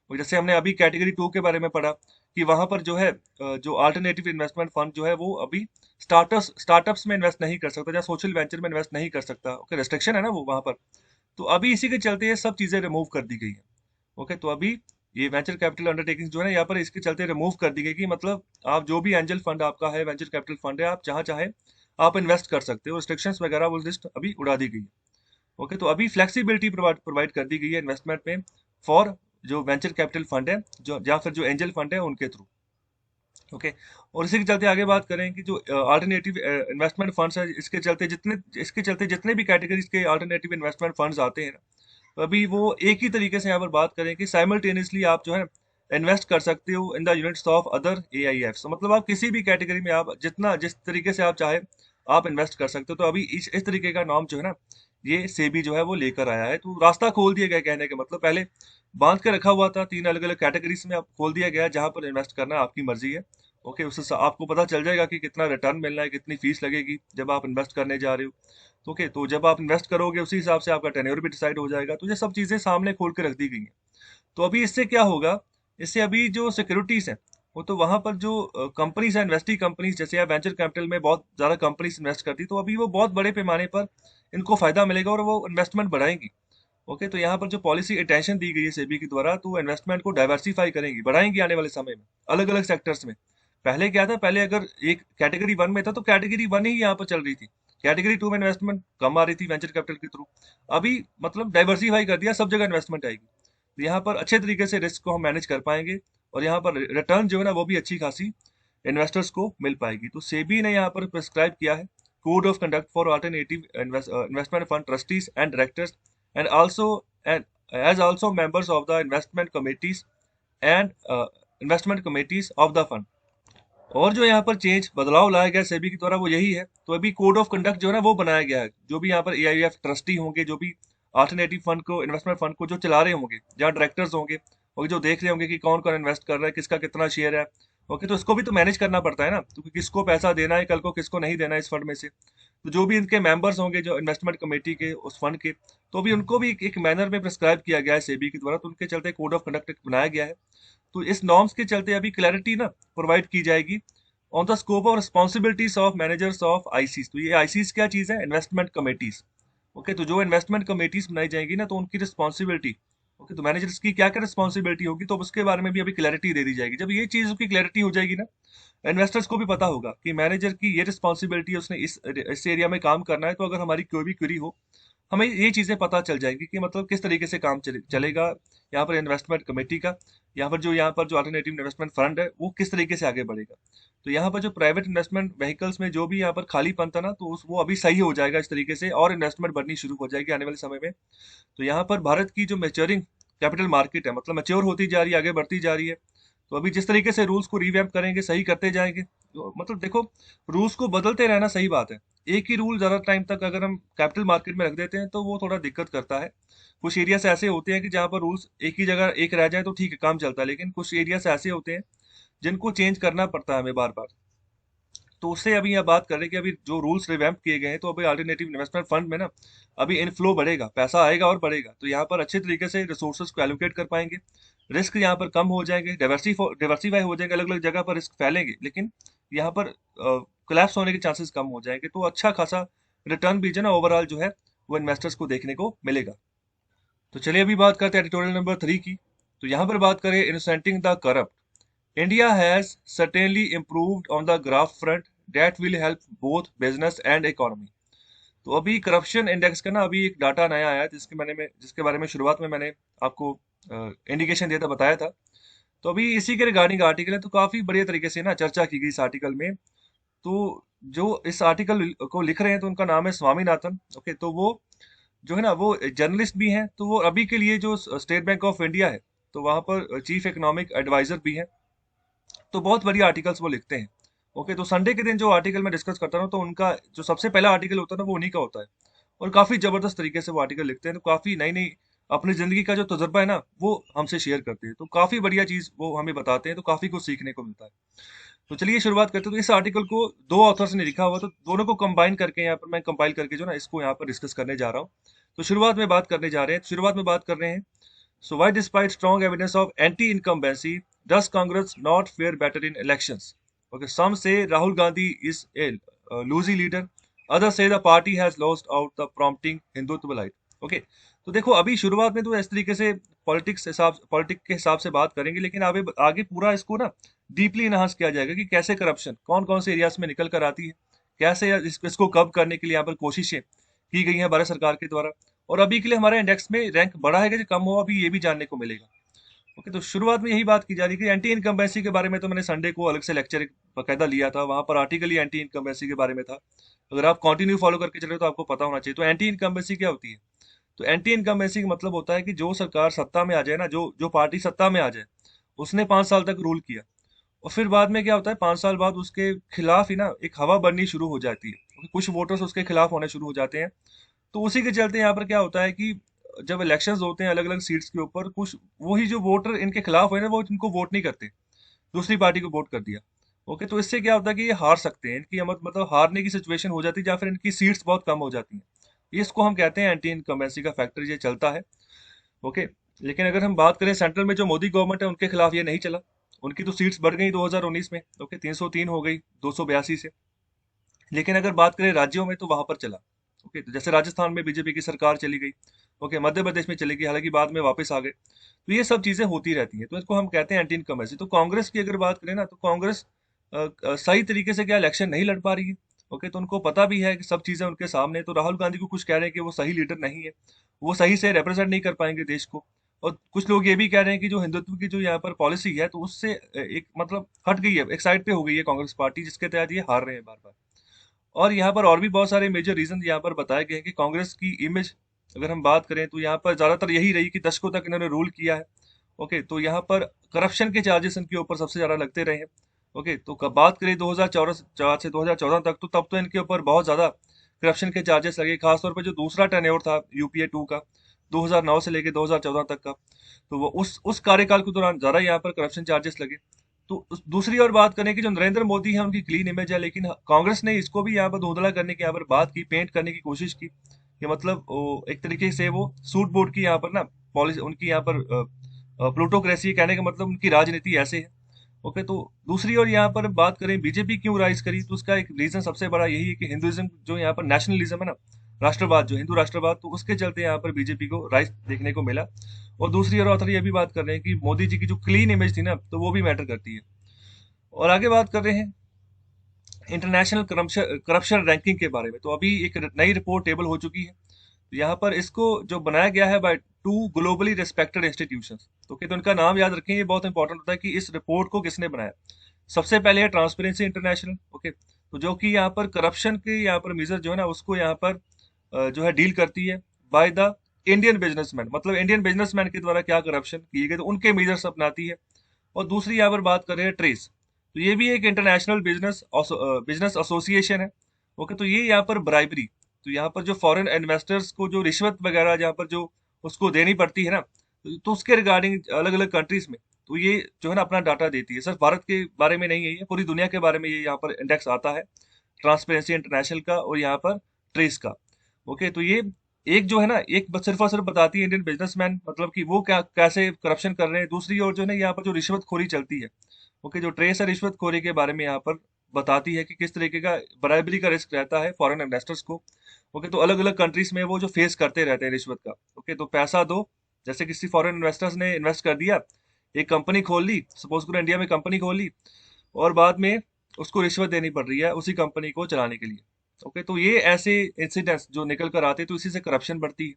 और जैसे हमने अभी कैटेगरी 2 के बारे में पढ़ा कि वहां पर जो है जो अल्टरनेटिव इन्वेस्टमेंट फंड जो है वो अभी स्टार्टअप्स में इन्वेस्ट नहीं कर सकता, या सोशल वेंचर में इन्वेस्ट नहीं कर सकता। ओके, रेस्ट्रिक्शन है ना वो वहां पर। तो अभी इसी के चलते ये सब चीजें रिमूव कर दी गई है। ओके, तो अभी ये वेंचर कैपिटल अंडरटेकिंग जो है ना यहाँ पर इसके चलते रिमूव कर दी गई कि मतलब आप जो भी एंजल फंड आपका है, वेंचर कैपिटल फंड है, आप जहाँ चाहे आप इन्वेस्ट कर सकते हो। रिस्ट्रिक्शंस वगैरह वो लिस्ट अभी उड़ा दी गई है। ओके, तो अभी फ्लेक्सिबिलिटी प्रोवाइड कर दी गई है इन्वेस्टमेंट में फॉर जो वेंचर कैपिटल फंड है, जो या फिर जो एंजल फंड है उनके थ्रू। ओके, और इसी के चलते आगे बात करें कि जो अल्टरनेटिव इन्वेस्टमेंट फंड्स है, इसके चलते जितने भी कैटेगरीज के अल्टरनेटिव इन्वेस्टमेंट फंड्स आते हैं ना, तो अभी वो एक ही तरीके से यहाँ पर बात करें कि साइमल्टेनियसली आप जो है इन्वेस्ट कर सकते हो in the units of other AIFs। तो मतलब आप किसी भी कैटेगरी में आप जिस तरीके से आप चाहे आप इन्वेस्ट कर सकते हो। तो अभी इस तरीके का नॉर्म जो है ना, ये सेबी जो है वो लेकर आया है। तो रास्ता खोल दिया गया, कहने का मतलब पहले बांध के रखा हुआ था, 3 अलग अलग कैटेगरीज में अब खोल दिया गया है जहां पर इन्वेस्ट करना आपकी मर्जी है। ओके, उससे आपको पता चल जाएगा कि कितना रिटर्न मिलना है, कितनी फीस लगेगी जब आप इन्वेस्ट करने जा रहे हो। ओके, तो जब आप इन्वेस्ट करोगे उसी हिसाब से आपका टेन्योर भी डिसाइड हो जाएगा। तो ये सब चीजें सामने खोल के रख दी गई हैं। तो अभी इससे क्या होगा, इससे अभी जो सिक्योरिटीज है वो तो वहां पर जो कंपनीज है, इन्वेस्टिंग कंपनीज, जैसे आप वेंचर कैपिटल में बहुत ज्यादा कंपनीज इन्वेस्ट करती, तो अभी वो बहुत बड़े पैमाने पर इनको फायदा मिलेगा और वो इन्वेस्टमेंट बढ़ाएंगी। ओके, तो यहाँ पर जो पॉलिसी अटेंशन दी गई है सेबी के द्वारा, तो इन्वेस्टमेंट को डाइवर्सिफाई करेंगी, बढ़ाएंगी आने वाले समय में अलग अलग सेक्टर्स में। पहले क्या था, पहले अगर एक कैटेगरी वन में था तो कैटेगरी वन ही यहाँ पर चल रही थी, कैटेगरी टू में इन्वेस्टमेंट कम आ रही थी वेंचर कैपिटल के थ्रू। अभी मतलब डाइवर्सिफाई कर दिया, सब जगह इन्वेस्टमेंट आएगी। तो यहाँ पर अच्छे तरीके से रिस्क को हम मैनेज कर पाएंगे और यहाँ पर रिटर्न जो है ना वो भी अच्छी खासी इन्वेस्टर्स को मिल पाएगी। तो सेबी ने यहाँ पर प्रिस्क्राइब किया है code of conduct for alternative investment fund trustees and directors and also and as also members of the investment committees and investment committees of the fund। और जो यहाँ पर चेंज बदलाव लाया गया सेबी के द्वारा वो यही है। तो अभी कोड ऑफ कंडक्ट जो है ना वो बनाया गया है। जो भी यहाँ पर AIF ट्रस्टी होंगे, जो भी अल्टरनेटिव फंड को, इन्वेस्टमेंट फंड को जो चला रहे होंगे, जहाँ डायरेक्टर्स होंगे और जो देख रहे होंगे कि कौन कौन इन्वेस्ट कर रहा है, किसका कितना शेयर है। ओके, तो इसको भी तो मैनेज करना पड़ता है ना, तो किसको पैसा देना है, कल को किसको नहीं देना है इस फंड में से। तो जो भी इनके मेंबर्स होंगे जो इन्वेस्टमेंट कमेटी के उस फंड के, तो भी उनको भी एक मैनर में प्रिस्क्राइब किया गया है सेबी के द्वारा। तो उनके चलते कोड ऑफ कंडक्ट बनाया गया है। तो इस नॉर्म्स के चलते अभी क्लैरिटी ना प्रोवाइड की जाएगी on the scope of responsibilities of managers of ICs. तो ये आईसीज क्या चीज है, इन्वेस्टमेंट कमेटीज। ओके, तो जो इन्वेस्टमेंट कमेटीज बनाई जाएंगी ना, तो उनकी रिस्पॉन्सिबिलिटी, ओके, तो मैनेजर्स की क्या क्या रिस्पॉन्सिबिलिटी होगी, तो उसके बारे में भी अभी क्लैरिटी दे दी जाएगी। जब ये चीज की क्लैरिटी हो जाएगी ना, इन्वेस्टर्स को भी पता होगा कि मैनेजर की ये रिस्पॉन्सिबिलिटी है, उसने इस एरिया में काम करना है। तो अगर हमारी कोई भी क्वेरी हो, हमें ये चीजें पता चल जाएंगी कि मतलब किस तरीके से काम चलेगा यहाँ पर इन्वेस्टमेंट कमेटी का, यहाँ पर जो अल्टरनेटिव इन्वेस्टमेंट फंड है वो किस तरीके से आगे बढ़ेगा। तो यहाँ पर जो प्राइवेट इन्वेस्टमेंट व्हीकल्स में जो भी यहाँ पर खालीपन था ना, तो वो अभी सही हो जाएगा इस तरीके से, और इन्वेस्टमेंट बढ़नी शुरू हो जाएगी आने वाले समय में। तो यहाँ पर भारत की जो मैच्योरिंग कैपिटल मार्केट है, मतलब मैच्योर होती जा रही है, आगे बढ़ती जा रही है। तो अभी जिस तरीके से रूल्स को रिवैम्प करेंगे, सही करते जाएंगे, तो मतलब देखो, रूल्स को बदलते रहना सही बात है। एक ही रूल ज्यादा टाइम तक अगर हम कैपिटल मार्केट में रख देते हैं तो वो थोड़ा दिक्कत करता है। कुछ एरियाज ऐसे होते हैं कि जहाँ पर रूल्स एक ही जगह एक रह जाए तो ठीक है, काम चलता है। लेकिन कुछ एरियाज ऐसे होते हैं जिनको चेंज करना पड़ता है हमें बार बार। तो उससे अभी यहाँ बात कर रहे हैं कि अभी जो रूल्स रिवैम्प किए गए हैं, तो अभी अल्टरनेटिव इन्वेस्टमेंट फंड में ना अभी इनफ्लो बढ़ेगा, पैसा आएगा और बढ़ेगा। तो यहाँ पर अच्छे तरीके से रिसोर्सेज को एलोकेट कर पाएंगे, रिस्क यहाँ पर कम हो जाएंगे, डाइवर्सिफाई हो जाएंगे, अलग अलग जगह पर रिस्क फैलेंगे, लेकिन यहाँ पर कोलैप्स होने के चांसेस कम हो जाएंगे। तो अच्छा खासा रिटर्न भी जो है ना ओवरऑल जो है वो इन्वेस्टर्स को देखने को मिलेगा। तो चलिए अभी बात करते हैं एडिटोरियल नंबर 3 की। तो यहाँ पर बात करें incentivising the corrupt. India has certainly improved on the graph front that will help both business and economy। तो अभी करप्शन इंडेक्स का ना अभी एक डाटा नया आया है, जिसके बारे में शुरुआत में मैंने आपको इंडिकेशन दिया था, बताया था। तो अभी इसी के रिगार्डिंग आर्टिकल है, तो काफी बढ़िया तरीके से ना चर्चा की गई इस आर्टिकल में। तो जो इस आर्टिकल को लिख रहे हैं तो उनका नाम है स्वामीनाथन। ओके, तो वो जो है ना वो जर्नलिस्ट भी हैं। तो वो अभी के लिए जो स्टेट बैंक ऑफ इंडिया है, तो वहां पर चीफ इकोनॉमिक एडवाइजर भी हैं। तो बहुत बढ़िया आर्टिकल्स वो लिखते हैं। ओके, तो संडे के दिन जो आर्टिकल मैं डिस्कस करता हूँ, तो उनका जो सबसे पहला आर्टिकल होता है ना वो उन्हीं का होता है। और काफी जबरदस्त तरीके से वो आर्टिकल लिखते हैं। तो काफी नई नई अपनी जिंदगी का जो तजुर्बा है ना वो हमसे शेयर करते हैं। तो काफी बढ़िया चीज वो हमें बताते हैं, तो काफी कुछ सीखने को मिलता है। तो चलिए शुरुआत करते हैं। तो इस आर्टिकल को दो ऑथर्स ने लिखा हुआ, तो दोनों को कंबाइन करके यहाँ पर मैं कंपाइल करके जो ना इसको यहाँ पर डिस्कस करने जा रहा हूँ। तो शुरुआत में बात करने जा रहे हैं, शुरुआत में बात कर रहे हैं। So why despite strong evidence of anti-incumbency, does Congress not fare better in elections? Okay, some say Rahul Gandhi is a loosey leader. Others say the party has lost out the prompting Hindutva light. Okay, तो देखो अभी शुरुआत में तो इस तरीके से पॉलिटिक्स के हिसाब से बात करेंगे, लेकिन आगे आगे पूरा इसको ना डीपली इनहांस किया जाएगा कि कैसे करप्शन कौन कौन से एरियाज में निकल कर आती है, कैसे इसको कब करने के लिए यहाँ पर कोशिशें की गई हैं भारत सरकार के द्वारा। और अभी के लिए हमारे इंडेक्स में रैंक बढ़ा है कि कम हुआ, अभी ये भी जानने को मिलेगा। ओके, तो शुरुआत में यही बात की जा रही है कि एंटी इनकम्बेंसी के बारे में तो मैंने संडे को अलग से लेक्चर एक बाकायदा लिया था, वहां पर आर्टिकल ही एंटी इनकम्बेंसी के बारे में था। अगर आप कंटिन्यू फॉलो करके चल रहे हो तो आपको पता होना चाहिए। तो एंटी इनकम्बेंसी क्या होती है? तो एंटी इनकम्बेंसी का मतलब होता है कि जो सरकार सत्ता में आ जाए ना, जो जो पार्टी सत्ता में आ जाए, उसने 5 साल तक रूल किया, और फिर बाद में क्या होता है, 5 साल बाद उसके खिलाफ ही ना एक हवा बननी शुरू हो जाती है, क्योंकि कुछ वोटर्स उसके खिलाफ होने शुरू हो जाते हैं। तो उसी के चलते यहाँ पर क्या होता है कि जब इलेक्शंस होते हैं अलग अलग सीट्स के ऊपर, कुछ वही जो वोटर इनके खिलाफ है ना, वो इनको वोट नहीं करते, दूसरी पार्टी को वोट कर दिया। ओके, तो इससे क्या होता है कि ये हार सकते हैं, इनकी मतलब हारने की सिचुएशन हो जाती है, या फिर इनकी सीट्स बहुत कम हो जाती हैं। इसको हम कहते हैं एंटी इनकम्बेंसी का फैक्टर, ये चलता है। ओके, लेकिन अगर हम बात करें सेंट्रल में जो मोदी गवर्नमेंट है, उनके खिलाफ ये नहीं चला। उनकी तो सीट्स बढ़ गई 2019 में, ओके, 303 हो गई 282 से। लेकिन अगर बात करें राज्यों में, तो वहां पर चला। ओके, तो जैसे राजस्थान में बीजेपी की सरकार चली गई, ओके, मध्य प्रदेश में चली गई, हालांकि बाद में वापस आ गए। तो ये सब चीजें होती रहती हैं, तो इसको हम कहते हैं एंटी इनकम्बेंसी। तो कांग्रेस की अगर बात करें ना, तो कांग्रेस सही तरीके से क्या इलेक्शन नहीं लड़ पा रही है। ओके, तो उनको पता भी है कि सब चीजें उनके सामने, तो राहुल गांधी को कुछ कह रहे हैं कि वो सही लीडर नहीं है, वो सही से रिप्रेजेंट नहीं कर पाएंगे देश को। और कुछ लोग ये भी कह रहे हैं कि जो हिंदुत्व की जो यहाँ पर पॉलिसी है, तो उससे एक मतलब हट गई है, एक साइड पे हो गई है कांग्रेस पार्टी, जिसके तहत ये हार रहे हैं बार बार। और यहाँ पर और भी बहुत सारे मेजर रीजन यहाँ पर बताए गए हैं कि कांग्रेस की इमेज अगर हम बात करें, तो यहाँ पर ज्यादातर यही रही कि दशकों तक इन्होंने रूल किया है। ओके, तो यहाँ पर करप्शन के चार्जेस इनके ऊपर सबसे ज्यादा लगते रहे हैं। ओके, तो बात करें 2014 से 2014 तक, तो तब तो इनके ऊपर बहुत ज्यादा करप्शन के चार्जेस लगे, खासतौर पर जो दूसरा टेन्योर था यूपीए 2 का, 2009 से लेकर 2014 तक का, तो वो उस कार्यकाल के दौरान ज्यादा यहाँ पर करप्शन चार्जेस लगे। तो दूसरी और बात करें कि जो नरेंद्र मोदी है, उनकी क्लीन इमेज है, लेकिन कांग्रेस ने इसको भी यहाँ पर धुंधला करने की यहाँ पर बात की, पेंट करने की कोशिश की कि मतलब एक तरीके से वो सूट बूट की यहाँ पर ना पॉलिसी उनकी यहाँ पर प्लूटोक्रेसी, कहने का मतलब उनकी राजनीति ऐसे है। ओके, तो दूसरी ओर यहाँ पर बात करें बीजेपी क्यों राइज करी, तो उसका एक रीजन सबसे बड़ा यही है कि हिंदुइज्म जो यहाँ पर नेशनलिज्म है ना, राष्ट्रवाद, जो हिंदू राष्ट्रवाद, तो उसके चलते यहाँ पर बीजेपी को राइज देखने को मिला। और दूसरी ओर ऑथर ये भी बात कर रहे हैं कि मोदी जी की जो क्लीन इमेज थी ना, तो वो भी मैटर करती है। और आगे बात कर रहे हैं इंटरनेशनल करप्शन रैंकिंग के बारे में। तो अभी एक नई रिपोर्ट टेबल हो चुकी है, तो यहाँ पर इसको जो बनाया गया है बाय 2 ग्लोबली रिस्पेक्टेड इंस्टीट्यूशंस। तो कि तो इनका नाम याद रखें, ये बहुत इंपॉर्टेंट होता है कि इस रिपोर्ट को किसने बनाया। सबसे पहले है ट्रांसपेरेंसी इंटरनेशनल। ओके, तो जो कि यहाँ पर करप्शन के यहाँ पर मेजर जो है ना, उसको यहाँ पर जो है डील करती है बाय द इंडियन बिजनेसमैन, मतलब इंडियन बिजनेसमैन के द्वारा क्या करप्शन किए गए, तो उनके मेजर्स अपनाती है। और दूसरी यहाँ पर बात कर रहे हैं ट्रेस, तो ये भी एक इंटरनेशनल बिजनेस एसोसिएशन है। ओके, तो ये यहाँ पर ब्राइबरी, तो यहाँ पर जो फॉरेन इन्वेस्टर्स को जो रिश्वत वगैरह जहाँ पर जो उसको देनी पड़ती है ना, तो उसके रिगार्डिंग अलग अलग कंट्रीज में, तो ये जो है ना अपना डाटा देती है। सिर्फ भारत के बारे में नहीं है, ये पूरी दुनिया के बारे में ये यहाँ पर इंडेक्स आता है, ट्रांसपेरेंसी इंटरनेशनल का और यहाँ पर ट्रेस का। ओके, तो ये एक जो है ना, एक सिर्फ और सिर्फ बताती है इंडियन बिजनेसमैन, मतलब कि वो क्या कैसे करप्शन कर रहे हैं। दूसरी ओर जो है ना, यहाँ पर जो रिश्वतखोरी चलती है, ओके, जो ट्रेस है रिश्वतखोरी के बारे में यहाँ पर बताती है कि किस तरीके का बराबरी का रिस्क रहता है फॉरेन इन्वेस्टर्स को। ओके, तो अलग अलग कंट्रीज में वो जो फेस करते रहते हैं रिश्वत का। ओके, तो पैसा दो, जैसे किसी फॉरेन इन्वेस्टर्स ने इन्वेस्ट कर दिया, एक कंपनी खोल ली, सपोज करो इंडिया में कंपनी खोल ली, और बाद में उसको रिश्वत देनी पड़ रही है उसी कंपनी को चलाने के लिए। ओके, तो ये ऐसे इंसिडेंट्स जो निकल कर आते हैं, तो इसी से करप्शन बढ़ती है।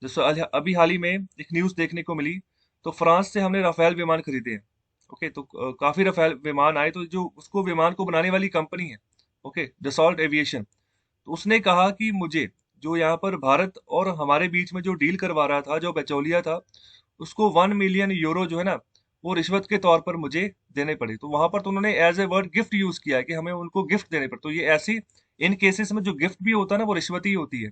जैसे अभी हाल ही में एक न्यूज देखने को मिली, तो फ्रांस से हमने राफेल विमान खरीदे हैं। ओके, तो काफी राफेल विमान आए, तो जो उसको विमान को बनाने वाली कंपनी है, ओके, डसॉल्ट एविएशन, तो उसने कहा कि मुझे जो यहाँ पर भारत और हमारे बीच में जो डील करवा रहा था, जो बिचौलिया था, उसको 1 मिलियन यूरो जो है ना, वो रिश्वत के तौर पर मुझे देने पड़े। तो वहां पर तो उन्होंने as a word gift use किया है कि हमें उनको गिफ्ट देने पड़े। तो ये ऐसी इन केसेस में जो गिफ्ट भी होता है ना, वो रिश्वत ही होती है।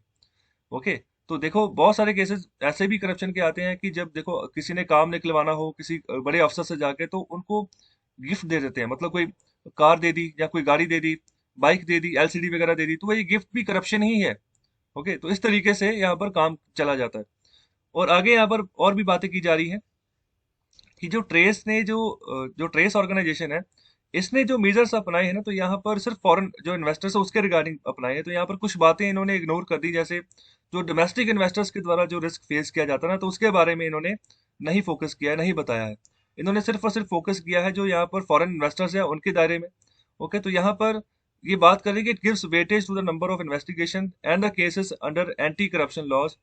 ओके, तो देखो बहुत सारे केसेस ऐसे भी करप्शन के आते हैं कि जब देखो किसी ने काम निकलवाना हो किसी बड़े अफसर से जाके, तो उनको गिफ्ट दे देते हैं, मतलब कोई कार दे दी या कोई गाड़ी दे दी, बाइक दे दी, एलसीडी वगैरह दे दी, तो वही गिफ्ट भी करप्शन ही है। ओके, तो इस तरीके से यहाँ पर काम चला जाता है। और आगे यहाँ पर और भी बातें की जा रही हैं कि जो ट्रेस ऑर्गेनाइजेशन है, इसने जो मेजर्स अपनाए हैं ना, तो यहाँ पर सिर्फ फॉरेन जो इन्वेस्टर्स है उसके रिगार्डिंग अपनाए हैं। तो यहाँ पर कुछ बातें इन्होंने इग्नोर कर दी, जैसे जो डोमेस्टिक इन्वेस्टर्स के द्वारा जो रिस्क फेस किया जाता है ना, तो उसके बारे में इन्होंने नहीं फोकस किया है, नहीं बताया है। इन्होंने सिर्फ और सिर्फ फोकस किया है जो यहाँ पर फॉरेन इन्वेस्टर्स हैं उनके दायरे में। ओके, तो यहाँ पर ये बात करें कि it gives weightage to the number of investigation and the cases under anti corruption laws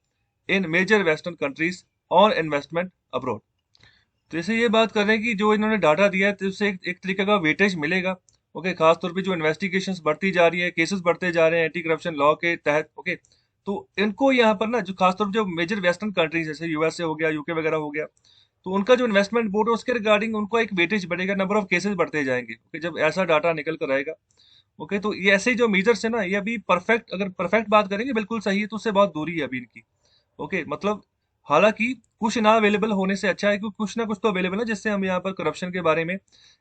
in major western countries on investment abroad. तो जैसे ये बात कर रहे हैं कि जो इन्होंने डाटा दिया है तो उससे एक तरीके का वेटेज मिलेगा। ओके, खास तौर पे जो इन्वेस्टिगेशंस बढ़ती जा रही है, केसेस बढ़ते जा रहे हैं एंटी करप्शन लॉ के तहत। ओके, तो इनको यहाँ पर ना जो खास तौर पे जो मेजर वेस्टर्न कंट्रीज जैसे यूएसए हो गया, यूके वगैरह हो गया, तो उनका जो इन्वेस्टमेंट बोर्ड है उसके रिगार्डिंग उनको एक वेटेज बढ़ेगा, नंबर ऑफ केसेस बढ़ते जाएंगे। ओके, जब ऐसा डाटा निकल कर आएगा। ओके, तो ये ऐसे जो मेजर्स है ना, ये अभी परफेक्ट, अगर परफेक्ट बात करेंगे बिल्कुल सही है, तो उससे बहुत दूरी है अभी इनकी। ओके, मतलब हालांकि कुछ ना अवेलेबल होने से अच्छा है कि कुछ ना कुछ तो अवेलेबल है, जिससे हम यहाँ पर करप्शन के बारे में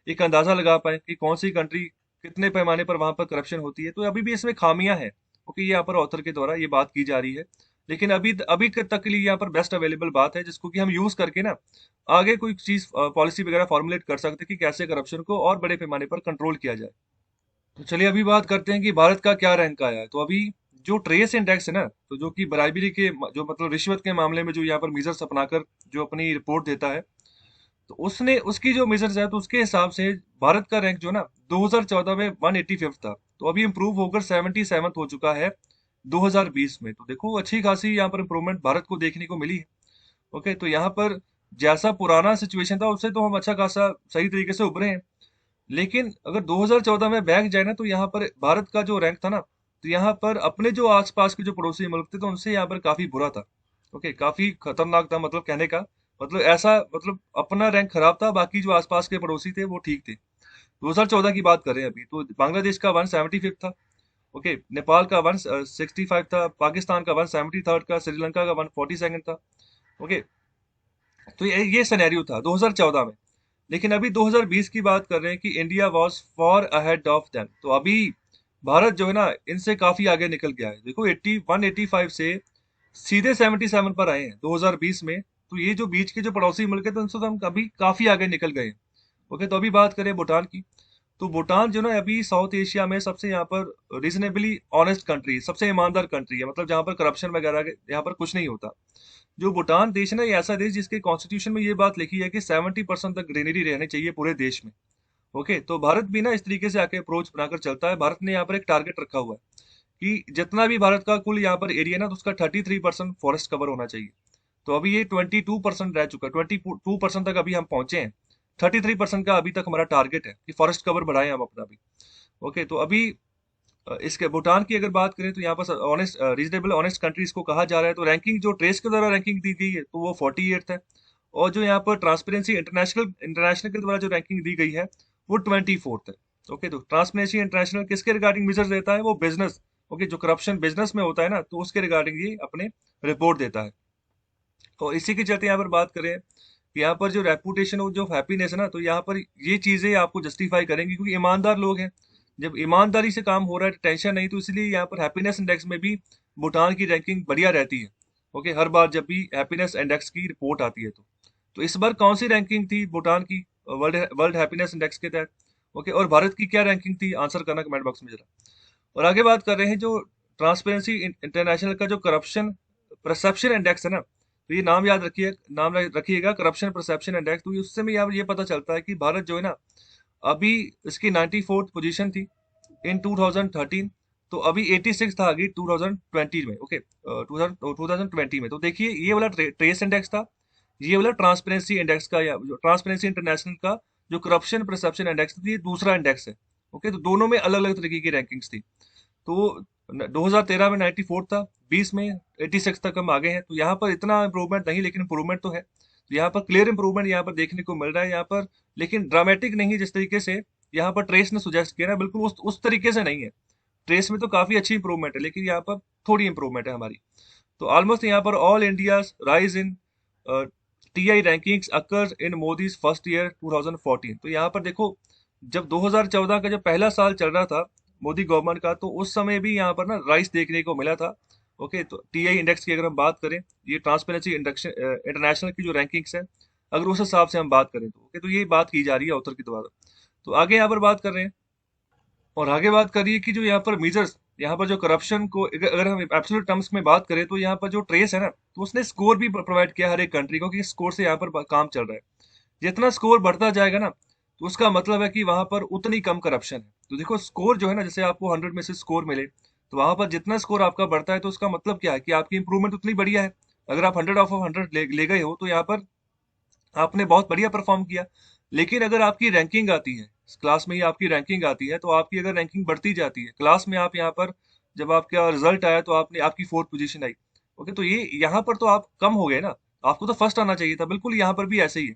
एक अंदाजा लगा पाए कि कौन सी कंट्री कितने पैमाने पर वहां पर करप्शन होती है। तो अभी भी इसमें खामियां हैं। ओके, ये यहाँ पर ऑथर के द्वारा ये बात की जा रही है, लेकिन अभी अभी तक के लिए यहाँ पर बेस्ट अवेलेबल बात है जिसको कि हम यूज करके ना आगे कोई चीज पॉलिसी वगैरह फॉर्मुलेट कर सकते हैं कि कैसे करप्शन को और बड़े पैमाने पर कंट्रोल किया जाए। तो चलिए अभी बात करते हैं कि भारत का क्या रैंक आया है। तो अभी जो ट्रेस इंडेक्स है ना, तो जो कि बराबरी के जो मतलब रिश्वत के मामले में जो यहाँ पर मेजर्स अपनाकर जो अपनी रिपोर्ट देता है, तो उसने उसकी जो मेजर्स है तो उसके हिसाब से भारत का रैंक जो ना 2014 में 185 था, तो अभी इंप्रूव होकर 77 हो चुका है 2020 में। तो देखो अच्छी खासी यहाँ पर इंप्रूवमेंट भारत को देखने को मिली है। ओके, तो यहाँ पर जैसा पुराना सिचुएशन था उससे तो हम अच्छा खासा सही तरीके से उभरे हैं। लेकिन अगर 2014 में बैक जाए ना, तो यहाँ पर भारत का जो रैंक था ना, तो यहाँ पर अपने जो आसपास के जो पड़ोसी मुल्क थे तो उनसे यहाँ पर काफी बुरा था। ओके, काफी खतरनाक था, मतलब कहने का मतलब ऐसा, मतलब अपना रैंक खराब था, बाकी जो आसपास के पड़ोसी थे वो ठीक थे। 2014 की बात करें अभी, तो बांग्लादेश का 175 था। ओके, नेपाल का 165 था, पाकिस्तान का 173 का, श्रीलंका का 142 था। ओके, तो ये सिनेरियो था 2014 में। लेकिन अभी 2020 की बात कर रहे हैं कि India was for ahead of them. तो अभी भारत जो है ना इनसे काफी आगे निकल गया है। देखो 185 से सीधे 77 पर आए हैं 2020 में। तो ये जो बीच के जो पड़ोसी मुल्क है तो उनसे तो हम अभी काफी आगे निकल गए हैं। ओके, तो अभी बात करें भूटान की, तो भूटान जो ना अभी साउथ एशिया में सबसे यहाँ पर रीजनेबली ऑनेस्ट कंट्री, सबसे ईमानदार कंट्री है, मतलब जहाँ पर करप्शन वगैरह यहाँ पर कुछ नहीं होता। जो भूटान देश है ना, ये ऐसा देश जिसके कॉन्स्टिट्यूशन में ये बात लिखी है कि 70% तक ग्रीनरी रहनी चाहिए पूरे देश में। ओके, तो भारत भी ना इस तरीके से आके अप्रोच बनाकर चलता है। भारत ने यहाँ पर एक टारगेट रखा हुआ है कि जितना भी भारत का कुल यहाँ पर एरिया ना, तो उसका 33% फॉरेस्ट कवर होना चाहिए। तो अभी ये 22% रह चुका है, 22% तक अभी हम पहुंचे हैं। 33% का अभी तक हमारा टारगेट है कि फॉरेस्ट कवर बढ़ाएं हम अपना भी। ओके, तो अभी इसके भूटान की अगर बात करें तो यहाँ पर ऑनेस्ट रीजनेबल ऑनेस्ट कंट्रीज को कहा जा रहा है। तो रैंकिंग जो ट्रेस के द्वारा रैंकिंग दी गई है तो वो 48 है, और जो यहाँ पर ट्रांसपेरेंसी इंटरनेशनल इंटरनेशनल के द्वारा जो रैंकिंग दी गई है वो 24th है। ओके, तो ट्रांसपेरेंसी इंटरनेशनल किसके रिगार्डिंग मेजर देता है? वो बिजनेस, ओके, जो करप्शन बिजनेस में होता है ना, तो उसके रिगार्डिंग ये अपने रिपोर्ट देता है। और इसी के चलते यहाँ पर बात करें कि यहाँ पर जो रेपुटेशन और जो हैप्पीनेस है ना, तो यहाँ पर ये चीजें आपको जस्टिफाई करेंगी क्योंकि ईमानदार लोग हैं। जब ईमानदारी से काम हो रहा है, टेंशन नहीं, तो इसलिए यहाँ पर हैप्पीनेस इंडेक्स में भी भूटान की रैंकिंग बढ़िया रहती है। ओके, हर बार जब भी हैप्पीनेस इंडेक्स की रिपोर्ट आती है तो इस बार कौन सी रैंकिंग थी भूटान की वर्ल्ड वर्ल्ड हैप्पीनेस इंडेक्स के तहत? ओके, और भारत की क्या रैंकिंग थी? आंसर करना कमेंट बॉक्स में जरा। और आगे बात कर रहे हैं जो ट्रांसपेरेंसी इंटरनेशनल का जो करप्शन परसेप्शन इंडेक्स है ना, तो ये नाम याद रखिए, नाम रखिएगा, करप्शन परसेप्शन इंडेक्स। तो उससे में यहाँ ये पता चलता है कि भारत जो है ना अभी इसकी 94th पोजीशन थी इन 2013, तो अभी 86 था आगे 2020 में। ओके, 2020 में। तो देखिए ये वाला ट्रेस इंडेक्स था, ये वाला ट्रांसपेरेंसी इंडेक्स का या ट्रांसपेरेंसी इंटरनेशनल का जो करप्शन परसेप्शन इंडेक्स था, ये दूसरा इंडेक्स है। ओके, तो दोनों में अलग अलग तरीके की रैंकिंग्स थी। तो 2013 में 94 था, 20 में 86 तक हम आगे हैं। तो यहाँ पर इतना इंप्रूवमेंट नहीं, लेकिन इंप्रूवमेंट तो है। तो यहाँ पर क्लियर इंप्रूवमेंट यहाँ पर देखने को मिल रहा है यहाँ पर, लेकिन ड्रामेटिक नहीं जिस तरीके से यहाँ पर ट्रेस ने सुजेस्ट किया ना, बिल्कुल उस तरीके से नहीं है। ट्रेस में तो काफी अच्छी इंप्रूवमेंट है, लेकिन यहाँ पर थोड़ी इंप्रूवमेंट है हमारी। तो ऑलमोस्ट यहाँ पर all India rise in TI rankings occurs in Modi's first year 2014। तो यहाँ पर देखो, जब 2014 का जब पहला साल चल रहा था मोदी गवर्नमेंट का, तो उस समय भी यहाँ पर ना राइस देखने को मिला था। ओके, तो टीआई इंडेक्स की अगर हम बात करें, ये ट्रांसपेरेंसी इंडेक्स इंटरनेशनल की जो रैंकिंग्स है, अगर उस हिसाब से हम बात करें तो ओके, तो ये बात की जा रही है ऑथर के द्वारा। तो आगे यहाँ पर बात कर रहे हैं, और आगे बात करिए कि जो यहाँ पर मेजर्स यहाँ पर जो करप्शन को अगर हम एब्सोल्यूट टर्म्स में बात करें तो यहाँ पर जो ट्रेस है ना, तो उसने स्कोर भी प्रोवाइड किया हर एक कंट्री को कि स्कोर से यहाँ पर काम चल रहा है। जितना स्कोर बढ़ता जाएगा ना, तो उसका मतलब है कि वहां पर उतनी कम करप्शन है। तो देखो स्कोर जो है ना, जैसे आपको 100 में से स्कोर मिले, तो वहां पर जितना स्कोर आपका बढ़ता है तो उसका मतलब क्या है कि आपकी इंप्रूवमेंट उतनी बढ़िया है। अगर आप 100 ऑफ 100 ले गए हो तो यहाँ पर आपने बहुत बढ़िया परफॉर्म किया। लेकिन अगर आपकी रैंकिंग आती है, क्लास में ही आपकी रैंकिंग आती है, तो आपकी अगर रैंकिंग बढ़ती जाती है क्लास में, आप यहाँ पर जब आपका रिजल्ट आया तो आपने आपकी 4th पोजीशन आई। ओके, तो ये यहाँ पर तो आप कम हो गए ना, आपको तो फर्स्ट आना चाहिए था। बिल्कुल यहाँ पर भी ऐसे ही है,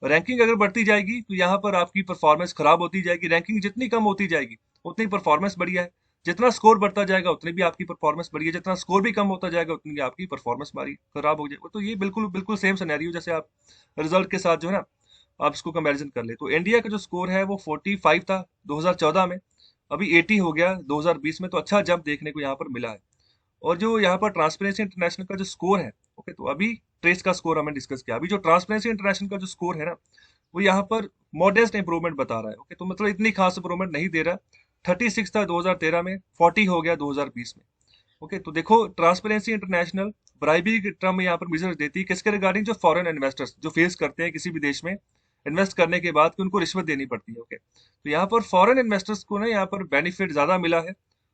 रैंकिंग अगर बढ़ती जाएगी तो यहाँ पर आपकी परफॉर्मेंस खराब होती जाएगी। रैंकिंग जितनी कम होती जाएगी उतनी परफॉर्मेंस बढ़िया है। जितना स्कोर बढ़ता जाएगा उतनी भी आपकी परफॉर्मेंस बढ़िया, जितना स्कोर भी कम होता जाएगा उतनी आपकी परफॉर्मेंस हमारी खराब हो जाएगी। तो ये बिल्कुल बिल्कुल सेम सिनेरियो जैसे आप रिजल्ट के साथ जो है ना, आप इसको कंपैरिजन कर ले तो इंडिया का जो स्कोर है वो 45 था 2014 में, अभी 80 हो गया 2020 में। तो अच्छा जंप देखने को यहाँ पर मिला है। और जो यहाँ पर ट्रांसपेरेंसी इंटरनेशनल का जो स्कोर है, ओके, तो अभी ट्रेस का स्कोर हमने डिस्कस किया। अभी जो ट्रांसपेरेंसी इंटरनेशनल का जो स्कोर है ना, वो यहाँ पर मॉडेस्ट इंप्रूवमेंट बता रहा है। ओके, तो मतलब इतनी खास इंप्रूवमेंट नहीं दे रहा। 36 था 2013 में, 40 हो गया 2020 में। ओके, तो देखो ट्रांसपेरेंसी इंटरनेशनल ब्राइबरी की टर्म यहाँ पर मेजर देती है किसके रिगार्डिंग, जो फॉरेन इन्वेस्टर्स जो फेस करते हैं किसी भी देश में इन्वेस्ट करने के बाद कि उनको रिश्वत देनी पड़ती है। ओके, तो यहाँ पर फॉरेन इन्वेस्टर्स को ना यहाँ पर बेनिफिट ज्यादा मिला है।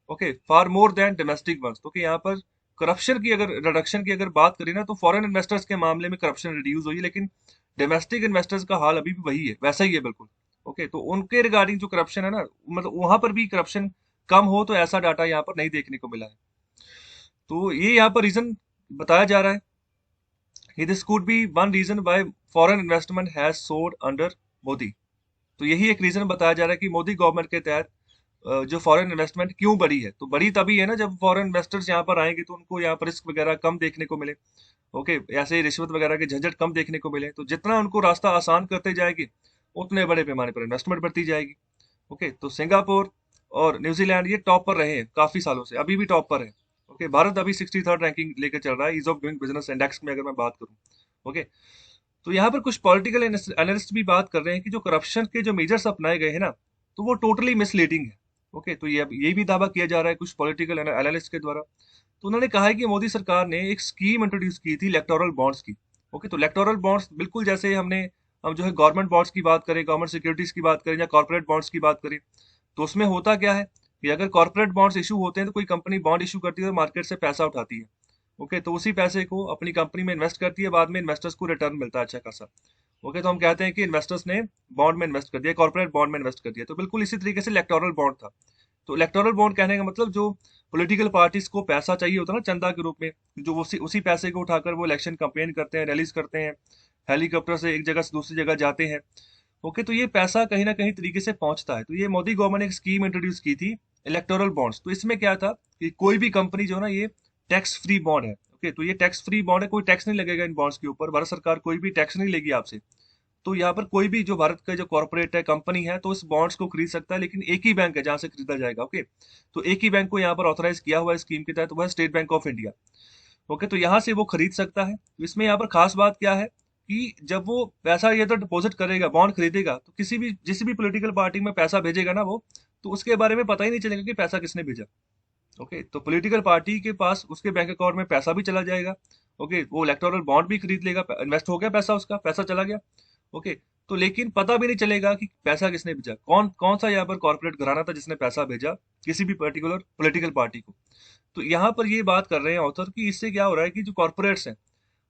ओके, फार मोर देन डोमेस्टिक वंस। तो यहाँ पर करप्शन की अगर रिडक्शन की अगर बात करें ना, तो फॉरेन इन्वेस्टर्स के मामले में करप्शन रिड्यूस हुई, लेकिन डोमेस्टिक इन्वेस्टर्स का हाल अभी भी वही है, वैसा ही है बिल्कुल। ओके, तो उनके रिगार्डिंग जो करप्शन है ना, मतलब वहां पर भी करप्शन कम हो, तो ऐसा डाटा यहाँ पर नहीं देखने को मिला है। तो ये यहाँ पर रीजन बताया जा रहा है कि this could be one reason why foreign investment has soared under Modi. तो यही एक रीजन बताया जा रहा है कि मोदी गवर्नमेंट के तहत जो फॉरेन इन्वेस्टमेंट क्यों बढ़ी है। तो बढ़ी तभी है ना जब फॉरेन इन्वेस्टर्स यहाँ पर आएंगे तो उनको यहाँ पर रिस्क वगैरह कम देखने को मिले। ओके, ऐसे ही रिश्वत वगैरह के झंझट कम देखने को मिले। तो जितना उनको रास्ता आसान करते जाएगी उतने बड़े पैमाने पर इन्वेस्टमेंट बढ़ती जाएगी। ओके, तो सिंगापुर और न्यूजीलैंड ये टॉप पर रहे हैं काफी सालों से, अभी भी टॉप पर है। ओके, भारत अभी 63rd रैंकिंग लेकर चल रहा है ease of doing business index में, अगर मैं बात करूं। ओके, तो यहाँ पर कुछ पॉलिटिकल एनालिस्ट भी बात कर रहे हैं कि जो करप्शन के जो मेजर्स अपनाए गए हैं ना, तो वो टोटली मिसलीडिंग है। ओके, तो ये भी दावा किया जा रहा है कुछ पॉलिटिकल एनालिस्ट के द्वारा। तो उन्होंने कहा है कि मोदी सरकार ने एक स्कीम इंट्रोड्यूस की थी इलेक्टोरल बॉन्ड्स की। ओके, तो इलेक्टोरल बॉन्ड्स बिल्कुल जैसे हम जो है गवर्नमेंट बॉन्ड्स की बात करें, गवर्नमेंट सिक्योरिटीज की बात करें या कॉर्पोरेट बॉन्ड्स की बात करें, तो उसमें होता क्या है कि अगर कॉर्पोरेट बॉन्ड्स इशू होते हैं तो कोई कंपनी बॉन्ड इशू करती है तो मार्केट से पैसा उठाती है। ओके, तो उसी पैसे को अपनी कंपनी में इन्वेस्ट करती है, बाद में इन्वेस्टर्स को रिटर्न मिलता है अच्छा खासा। ओके, तो हम कहते हैं कि इन्वेस्टर्स ने बॉन्ड में इन्वेस्ट कर दिया, कॉर्पोरेट बॉन्ड में इन्वेस्ट कर दिया। तो बिल्कुल इसी तरीके से इलेक्टोरल बॉन्ड था। तो इलेक्टोरल बॉन्ड कहने का मतलब जो पॉलिटिकल पार्टीज को पैसा चाहिए होता है ना चंदा के रूप में, जो उसी पैसे को उठाकर वो इलेक्शन कंपेन करते हैं, रैलीज करते हैं, हेलीकॉप्टर से एक जगह से दूसरी जगह जाते हैं। ओके, तो ये पैसा कहीं ना कहीं तरीके से पहुंचता है। तो ये मोदी गवर्नमेंट ने एक स्कीम इंट्रोड्यूस की थी इलेक्टोरल बॉन्ड्स। तो इसमें क्या था कि कोई भी कंपनी जो है ना, ये टैक्स फ्री बॉन्ड है। ओके, तो ये टैक्स फ्री बॉन्ड है, कोई टैक्स नहीं लगेगा इन बॉन्ड्स के ऊपर, भारत सरकार कोई भी टैक्स नहीं लेगी आपसे। तो यहाँ पर कोई भी जो भारत का जो कॉर्पोरेट है, कंपनी है, तो इस बॉन्ड्स को खरीद सकता है, लेकिन एक ही बैंक है जहां से खरीदा जाएगा। ओके, तो एक ही बैंक को यहाँ पर ऑथराइज किया हुआ है स्कीम के तहत, वह state bank of India. Okay, तो यहाँ से वो खरीद सकता है। तो इसमें यहाँ पर खास बात क्या है कि जब वो पैसा ये तो डिपॉजिट करेगा, बॉन्ड खरीदेगा, तो जिस भी पॉलिटिकल पार्टी में पैसा भेजेगा ना वो, तो उसके बारे में पता ही नहीं चलेगा कि पैसा किसने भेजा। ओके, तो पॉलिटिकल पार्टी के पास उसके बैंक अकाउंट में पैसा भी चला जाएगा। ओके, वो इलेक्टोरल बॉन्ड भी खरीद लेगा, इन्वेस्ट हो गया पैसा, उसका पैसा चला गया। ओके, तो लेकिन पता भी नहीं चलेगा कि पैसा किसने भेजा, कौन कौन सा यहाँ पर कॉर्पोरेट घराना था जिसने पैसा भेजा किसी भी पर्टिकुलर पॉलिटिकल पार्टी को। तो यहाँ पर ये बात कर रहे हैं ऑथर कि इससे क्या हो रहा है कि जो कॉर्पोरेट्स हैं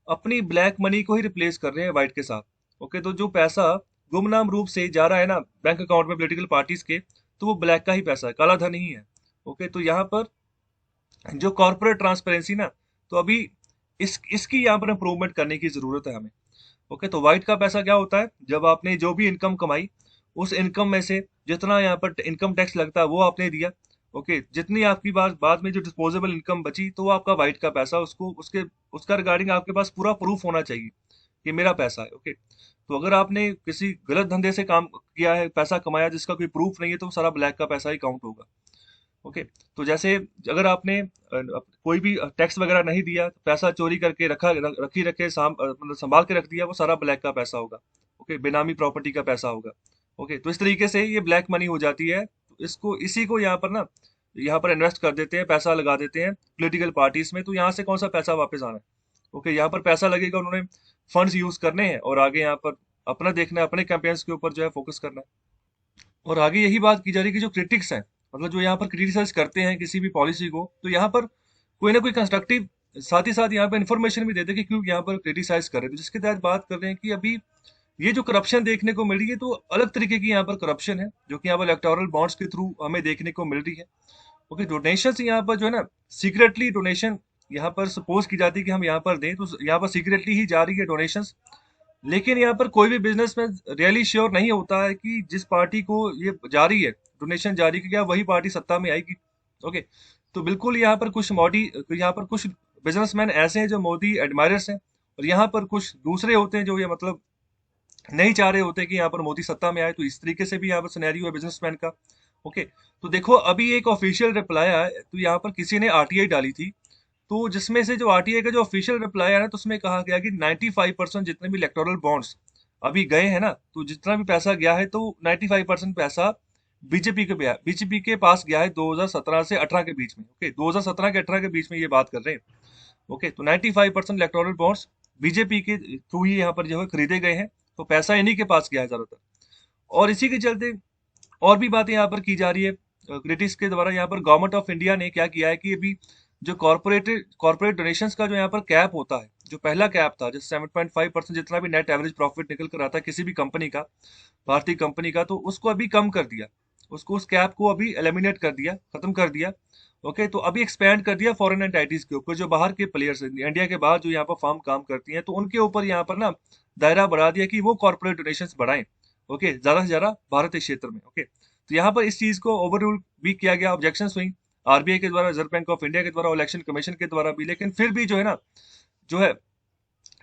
अपनी ब्लैक मनी को ही रिप्लेस कर रहे हैं व्हाइट के साथ। ओके, तो जो पैसा गुमनाम रूप से जा रहा है ना बैंक अकाउंट में पॉलिटिकल पार्टीज के, तो वो ब्लैक का ही पैसा है, काला धन ही है। ओके, तो यहाँ पर जो कॉर्पोरेट ट्रांसपेरेंसी ना, तो अभी इसकी यहाँ पर इम्प्रूवमेंट करने की जरूरत है हमें। ओके, तो व्हाइट का पैसा क्या होता है, जब आपने जो भी इनकम कमाई उस इनकम में से जितना यहाँ पर इनकम टैक्स लगता है वो आपने दिया। ओके, जितनी आपकी बाद में जो डिस्पोजेबल इनकम बची तो वो आपका व्हाइट का पैसा, उसका रिगार्डिंग आपके पास पूरा प्रूफ होना चाहिए कि मेरा पैसा है। ओके, तो अगर आपने किसी गलत धंधे से काम किया है, पैसा कमाया जिसका कोई प्रूफ नहीं है, तो वो सारा ब्लैक का पैसा ही काउंट होगा। ओके, तो जैसे अगर आपने कोई भी टैक्स वगैरह नहीं दिया, पैसा चोरी करके रखे मतलब संभाल के रख दिया, वो सारा ब्लैक का पैसा होगा। ओके, बेनामी प्रॉपर्टी का पैसा होगा। ओके, तो इस तरीके से ये ब्लैक मनी हो जाती है। तो इसी को यहाँ पर ना यहाँ पर इन्वेस्ट कर देते हैं, पैसा लगा देते हैं पॉलिटिकल पार्टीज में, तो यहाँ से कौन सा पैसा वापस आना है? ओके, यहाँ पर पैसा लगेगा, उन्होंने फंड्स यूज करने हैं और आगे यहाँ पर अपना देखना है, अपने कैंपेन्स के ऊपर जो है फोकस करना है। और आगे यही बात की जा रही है कि जो क्रिटिक्स हैं, मतलब जो यहाँ पर क्रिटिसाइज करते हैं किसी भी पॉलिसी को, तो यहाँ पर कोई ना कोई कंस्ट्रक्टिव साथ ही साथ यहाँ पर इन्फॉर्मेशन भी देते हैं कि क्यों यहाँ पर क्रिटिसाइज कर रहे हैं। तो जिसके तहत बात कर रहे हैं कि अभी ये जो करप्शन देखने को मिल रही है, तो अलग तरीके की यहाँ पर करप्शन है जो कि यहाँ पर इलेक्टोरल बॉन्ड्स के थ्रू हमें देखने को मिल रही है। ओके, डोनेशन यहाँ पर जो है ना, सीक्रेटली डोनेशन यहाँ पर सपोज की जाती है कि हम यहाँ पर दें, तो यहाँ पर सीक्रेटली ही जा रही है डोनेशंस। लेकिन यहाँ पर कोई भी बिजनेस में रियली श्योर नहीं होता है कि जिस पार्टी को ये जा रही है डोनेशन जारी की, क्या वही पार्टी सत्ता में आएगी। ओके, तो बिल्कुल यहाँ पर कुछ बिजनेसमैन ऐसे हैं जो मोदी एडमायरर्स हैं, और यहाँ पर कुछ दूसरे होते हैं जो ये मतलब नहीं चाह रहे होते कि यहाँ पर मोदी सत्ता में आए। तो इस तरीके से भी यहाँ पर सिनेरियो है बिजनेसमैन का। ओके, तो देखो अभी एक ऑफिशियल रिप्लाई आया है, तो यहाँ पर किसी ने आरटीआई डाली थी, तो जिसमें से जो आरटीआई का जो ऑफिशियल रिप्लाई आया ना, तो उसमें कहा गया कि 95% जितने भी इलेक्टोरल बॉन्ड्स अभी गए हैं ना, तो जितना भी पैसा गया है, तो 95% पैसा बीजेपी के पास गया है 2017 से 18 के बीच में। ओके, 2017 के 18 के बीच में ये बात कर रहे हैं। ओके, तो 95% इलेक्टोरल बॉन्ड्स बीजेपी के थ्रू ही यहाँ पर जो है खरीदे गए हैं, तो पैसा इन्हीं के पास गया है ज्यादातर। और इसी के चलते और भी बातें यहाँ पर की जा रही है क्रिटिक्स के द्वारा। यहाँ पर गवर्नमेंट ऑफ इंडिया ने क्या किया है कि अभी जो कॉर्पोरेट डोनेशंस का जो यहाँ पर कैप होता है, जो पहला कैप था जैसे 7.5% जितना भी नेट एवरेज प्रॉफिट निकल कर आता है किसी भी कंपनी का, भारतीय कंपनी का, तो उसको अभी कम कर दिया, उसको उस कैप को अभी एलिमिनेट कर दिया, खत्म कर दिया। ओके, तो अभी एक्सपैंड कर दिया फॉरेन एंटाइटीज के ऊपर, जो बाहर के प्लेयर्स हैं, इंडिया के बाहर जो यहाँ पर फर्म काम करती हैं, तो उनके ऊपर यहाँ पर ना दायरा बढ़ा दिया कि वो कॉर्पोरेट डोनेशंस बढ़ाएं। ओके, ज्यादा से ज्यादा भारतीय क्षेत्र में। ओके, तो यहाँ पर इस चीज को ओवर रूल भी किया गया, ऑब्जेक्शन हुई आरबीआई के द्वारा, रिजर्व बैंक ऑफ इंडिया के द्वारा, इलेक्शन कमीशन के द्वारा भी, लेकिन फिर भी जो है ना, जो है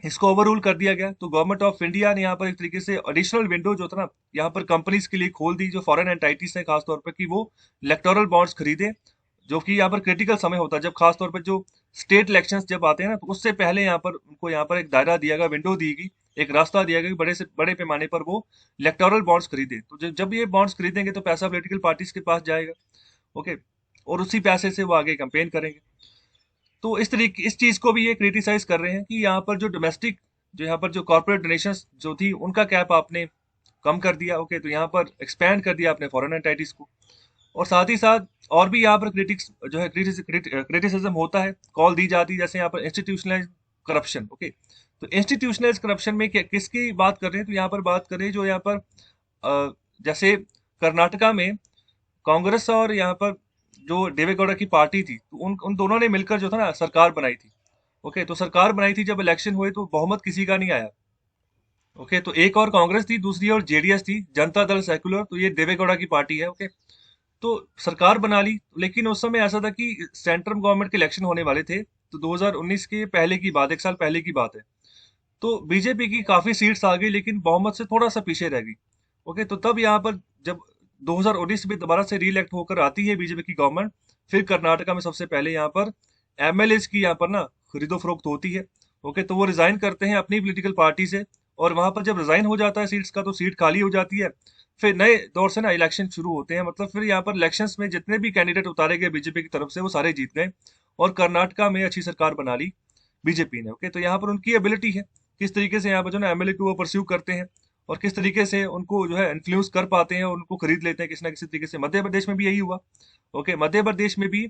इसको ओवर रूल कर दिया गया। तो गवर्नमेंट ऑफ इंडिया ने यहाँ पर एक तरीके से एडिशनल विंडो जो था ना, यहाँ पर कंपनीज के लिए खोल दी, जो फॉरेन एंटाइटीज है खासतौर पर, कि वो इलेक्टोरल बॉन्ड्स खरीदे, जो कि यहाँ पर क्रिटिकल समय होता है, जब खासतौर पर जो स्टेट इलेक्शंस जब आते हैं ना, तो उससे पहले यहाँ पर उनको यहाँ पर एक दायरा दिया गया, विंडो दी गई, एक रास्ता दिया गया कि बड़े से बड़े पैमाने पर वो इलेक्टोरल बॉन्ड्स खरीदे। तो जब ये बॉन्ड्स खरीदेंगे तो पैसा पॉलिटिकल पार्टीज के पास जाएगा। ओके, और उसी पैसे से वो आगे कैंपेन करेंगे। तो इस चीज को भी ये क्रिटिसाइज कर रहे हैं कि यहाँ पर जो डोमेस्टिक, जो यहाँ पर जो कॉर्पोरेट डोनेशंस जो थी, उनका कैप आपने कम कर दिया। ओके, तो यहाँ पर एक्सपैंड कर दिया आपने फॉरेन एंटाइटीज को। और साथ ही साथ और भी यहाँ पर क्रिटिक्स जो है क्रिटिसिज्म होता है, कॉल दी जाती है, जैसे यहाँ पर इंस्टीट्यूशनलाइज करप्शन। ओके, तो इंस्टीट्यूशनलाइज करप्शन में किसकी बात कर रहे हैं? तो यहाँ पर बात कर रहे हैं जो यहाँ पर जैसे कर्नाटका में कांग्रेस और यहाँ पर जो देवेगौड़ा की पार्टी थी, तो उन दोनों ने मिलकर जो था ना सरकार बनाई थी। ओके, तो सरकार बनाई थी, जब इलेक्शन हुए तो बहुमत किसी का नहीं आया। ओके, तो एक और कांग्रेस थी, दूसरी और जेडीएस थी, जनता दल सेकुलर, तो ये देवेगौड़ा की पार्टी है। ओके, तो सरकार बना ली, लेकिन उस समय ऐसा था कि सेंट्रल गवर्नमेंट के इलेक्शन होने वाले थे, तो 2019 के पहले की बात, एक साल पहले की बात है। तो बीजेपी की काफी सीट्स आ गई, लेकिन बहुमत से थोड़ा सा पीछे रह गई। ओके, तो तब यहाँ पर जब 2019 में दोबारा से रीइलेक्ट होकर आती है बीजेपी की गवर्नमेंट, फिर कर्नाटका में सबसे पहले यहाँ पर एमएलए की यहाँ पर ना खरीदो फरोख्त होती है। ओके, तो वो रिजाइन करते हैं अपनी पॉलिटिकल पार्टी से, और वहां पर जब रिजाइन हो जाता है सीट्स का, तो सीट खाली हो जाती है। फिर नए दौर से ना इलेक्शन शुरू होते हैं, मतलब फिर यहाँ पर इलेक्शंस में जितने भी कैंडिडेट उतारे गए बीजेपी की तरफ से, वो सारे जीत गए, और कर्नाटका में अच्छी सरकार बना ली बीजेपी ने। ओके, तो यहाँ पर उनकी एबिलिटी है किस तरीके से यहाँ पर जो ना एमएलए को वो परस्यू करते हैं, और किस तरीके से उनको जो है इन्फ्लुएंस कर पाते हैं और उनको खरीद लेते हैं किसी ना किसी तरीके से। मध्य प्रदेश में भी यही हुआ। ओके, मध्य प्रदेश में भी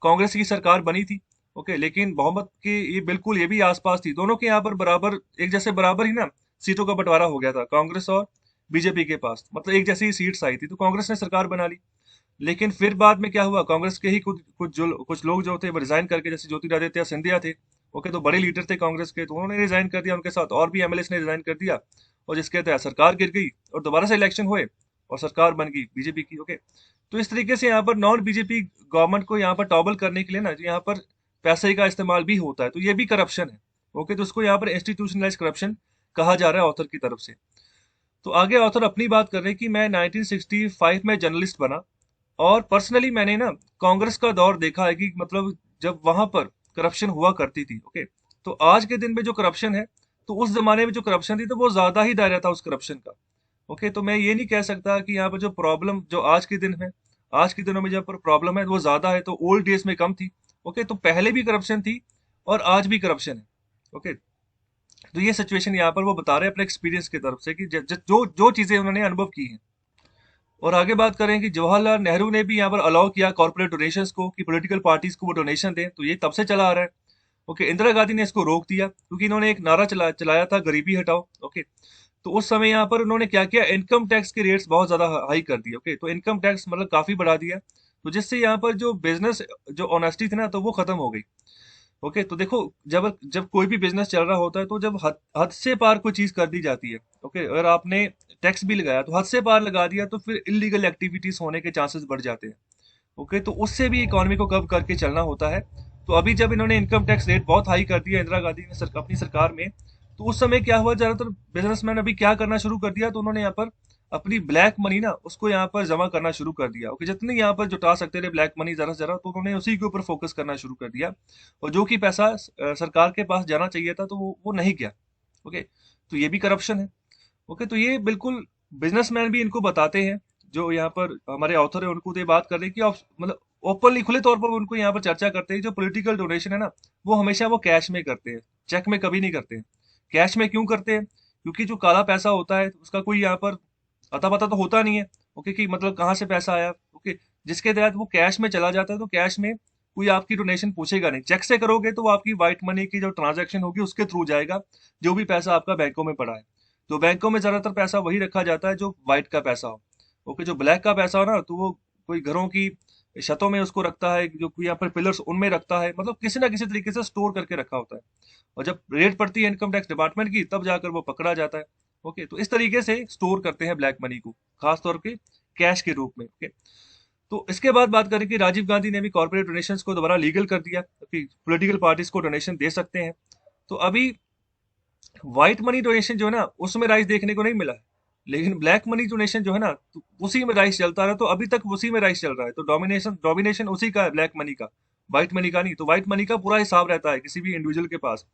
कांग्रेस की सरकार बनी थी। ओके, लेकिन बहुमत के ये बिल्कुल ये भी आसपास थी, दोनों के यहाँ पर बराबर, एक जैसे बराबर ही ना सीटों का बंटवारा हो गया था कांग्रेस और बीजेपी के पास, मतलब एक जैसी ही सीट्स आई थी, तो कांग्रेस ने सरकार बना ली। लेकिन फिर बाद में क्या हुआ, कांग्रेस के ही कुछ लोग जो थे वो रिजाइन करके, जैसे ज्योतिरादित्य सिंधिया थे, ओके, तो बड़े लीडर थे कांग्रेस के, तो उन्होंने रिजाइन कर दिया, उनके साथ और भी एमएलए ने रिजाइन कर दिया, और जिसके तहत सरकार गिर गई और दोबारा से इलेक्शन हुए और सरकार बन गई बीजेपी की। ओके, तो इस तरीके से यहाँ पर नॉन बीजेपी गवर्नमेंट को यहाँ पर टॉबल करने के लिए ना यहाँ पर पैसे का इस्तेमाल भी होता है, तो ये भी करप्शन है। ओके, तो उसको यहाँ पर इंस्टीट्यूशनलाइज करप्शन कहा जा रहा है ऑथर की तरफ से। तो आगे ऑथर अपनी बात कर रहे हैं कि मैं 1965 में जर्नलिस्ट बना, और पर्सनली मैंने ना कांग्रेस का दौर देखा है कि मतलब जब वहां पर करप्शन हुआ करती थी। ओके, तो आज के दिन में जो करप्शन है, तो उस जमाने में जो करप्शन थी, तो वो ज्यादा ही दायरा था उस करप्शन का। ओके, तो मैं ये नहीं कह सकता कि यहाँ पर जो प्रॉब्लम जो आज के दिन है, आज के दिनों में जब प्रॉब्लम है वो ज्यादा है, तो ओल्ड डेज में कम थी। ओके, तो पहले भी करप्शन थी और आज भी करप्शन है। ओके, तो ये सिचुएशन यहाँ पर वो बता रहे हैं अपने एक्सपीरियंस की तरफ से कि जो जो चीजें उन्होंने अनुभव की हैं। और आगे बात करें कि जवाहरलाल नेहरू ने भी यहाँ पर अलाउ किया कॉर्पोरेट डोनेशंस को, कि पॉलिटिकल पार्टीज को वो डोनेशन दें, तो ये तब से चला आ रहा है। ओके, इंदिरा गांधी ने इसको रोक दिया क्योंकि इन्होंने एक नारा चलाया था, गरीबी हटाओ। ओके, तो उस समय यहाँ पर उन्होंने क्या किया, इनकम टैक्स के रेट्स बहुत ज्यादा हाई कर दिए। ओके, तो इनकम टैक्स मतलब काफी बढ़ा दिया, तो जिससे यहाँ पर जो बिजनेस, जो ऑनेस्टी थी ना, तो वो खत्म हो गई। ओके, तो देखो, जब जब कोई भी बिजनेस चल रहा होता है, तो जब हद से पार कोई चीज कर दी जाती है। ओके, अगर आपने टैक्स भी लगाया तो हद से पार लगा दिया, तो फिर इलीगल एक्टिविटीज होने के चांसेस बढ़ जाते हैं। ओके, तो उससे भी इकोनॉमी को कब करके चलना होता है। तो अभी जब इन्होंने इनकम टैक्स रेट बहुत हाई कर दिया इंदिरा गांधी ने अपनी सरकार में, तो उस समय क्या हुआ, ज्यादातर बिजनेसमैन अभी क्या करना शुरू कर दिया, तो उन्होंने यहाँ पर अपनी ब्लैक मनी ना, उसको यहाँ पर जमा करना शुरू कर दिया। ओके, जितने यहाँ पर जुटा सकते थे ब्लैक मनी जरा से जरा, तो उन्होंने उसी के ऊपर फोकस करना शुरू कर दिया। और जो कि पैसा सरकार के पास जाना चाहिए था, तो वो नहीं गया। ओके, तो ये भी करप्शन है। ओके, तो ये बिल्कुल बिजनेसमैन भी इनको बताते हैं, जो यहाँ पर हमारे ऑथर है उनको तो ये बात कर रहे हैं कि मतलब ओपनली, खुले तौर पर उनको यहाँ पर चर्चा करते हैं, जो पॉलिटिकल डोनेशन है ना, वो हमेशा वो कैश में करते हैं, चेक में कभी नहीं करते हैं। कैश में क्यों करते हैं, क्योंकि जो काला पैसा होता है उसका कोई यहाँ पर अता पता तो होता नहीं है। ओके, कि मतलब कहाँ से पैसा आया। ओके, जिसके तहत वो कैश में चला जाता है, तो कैश में कोई आपकी डोनेशन पूछेगा नहीं। चेक से करोगे तो वो आपकी व्हाइट मनी की जो ट्रांजैक्शन होगी उसके थ्रू जाएगा, जो भी पैसा आपका बैंकों में पड़ा है। तो बैंकों में ज्यादातर पैसा वही रखा जाता है जो व्हाइट का पैसा हो। ओके, जो ब्लैक का पैसा हो ना, तो वो कोई घरों की छतों में उसको रखता है, जो कोई यहाँ पर पिलर्स उनमें रखता है, मतलब किसी ना किसी तरीके से स्टोर करके रखा होता है। और जब रेड पड़ती है इनकम टैक्स डिपार्टमेंट की, तब जाकर वो पकड़ा जाता है। ओके, तो इस तरीके से स्टोर करते हैं ब्लैक मनी को, खास तौर पे कैश के रूप में। ओके, तो इसके बाद बात करें कि राजीव गांधी ने भी कॉर्पोरेट डोनेशंस को दोबारा लीगल कर दिया कि पॉलिटिकल पार्टीज को डोनेशन दे सकते हैं। तो अभी व्हाइट मनी डोनेशन जो है ना, उसमें राइस देखने को नहीं मिला है, लेकिन ब्लैक मनी डोनेशन जो है ना, तो उसी में राइस चलता रहा, तो अभी तक उसी में राइस चल रहा है। तो डोमिनेशन डोमिनेशन उसी का है, ब्लैक मनी का, व्हाइट मनी का नहीं। तो व्हाइट मनी का पूरा हिसाब रहता है किसी भी इंडिविजुअल के पास,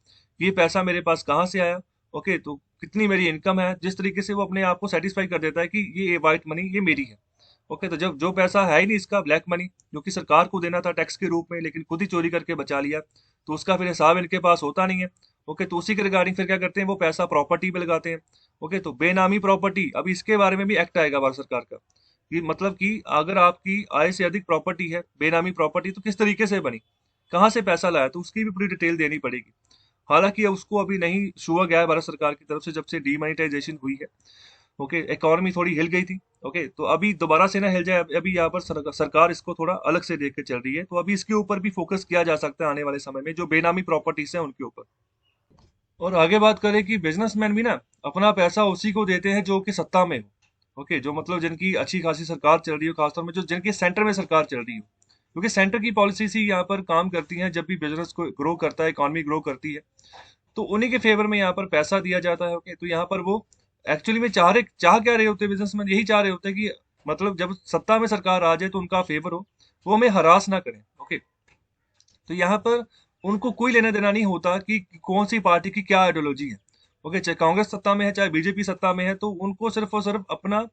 कि ये पैसा मेरे पास कहाँ से आया। ओके, तो कितनी मेरी इनकम है, जिस तरीके से वो अपने आप को सेटिस्फाई कर देता है कि ये व्हाइट मनी ये मेरी है। ओके, तो जब जो पैसा है ही नहीं इसका, ब्लैक मनी, जो कि सरकार को देना था टैक्स के रूप में, लेकिन खुद ही चोरी करके बचा लिया, तो उसका फिर हिसाब इनके पास होता नहीं है। ओके, तो उसी के रिगार्डिंग फिर क्या करते हैं, वो पैसा प्रॉपर्टी पे लगाते हैं। ओके, तो बेनामी प्रॉपर्टी, अब इसके बारे में भी एक्ट आएगा भारत सरकार का, कि मतलब कि अगर आपकी आय से अधिक प्रॉपर्टी है, बेनामी प्रॉपर्टी, तो किस तरीके से बनी, कहाँ से पैसा लाया, तो उसकी भी पूरी डिटेल देनी पड़ेगी। हालांकि उसको अभी नहीं छुआ गया है भारत सरकार की तरफ से, जब से डीमोनेटाइजेशन हुई है। ओके, इकोनॉमी थोड़ी हिल गई थी। ओके, तो अभी दोबारा से ना हिल जाए, अभी यहाँ पर सरकार इसको थोड़ा अलग से देख के चल रही है, तो अभी इसके ऊपर भी फोकस किया जा सकता है आने वाले समय में, जो बेनामी प्रॉपर्टीज है उनके ऊपर। और आगे बात करें कि बिजनेसमैन भी ना अपना पैसा उसी को देते हैं जो कि सत्ता में हो। ओके, जो मतलब जिनकी अच्छी खासी सरकार चल रही हो, खासतौर में जो जिनके सेंटर में सरकार चल रही हो, क्योंकि सेंटर की पॉलिसीज ही यहाँ पर काम करती हैं। जब भी बिजनेस को ग्रो करता है, इकोनॉमी ग्रो करती है, तो उन्हीं के फेवर में यहाँ पर पैसा दिया जाता है। ओके, तो यहाँ पर वो एक्चुअली में चाह क्या रहे होते हैं बिजनेसमैन, यही चाह रहे होते हैं कि मतलब जब सत्ता में सरकार आ जाए तो उनका फेवर हो, वो हमें हरास ना करें। ओके, तो यहाँ पर उनको कोई लेना देना नहीं होता कि कौन सी पार्टी की क्या आइडियोलॉजी है। ओके, चाहे कांग्रेस सत्ता में है, चाहे बीजेपी सत्ता में है, तो उनको सिर्फ और सिर्फ अपना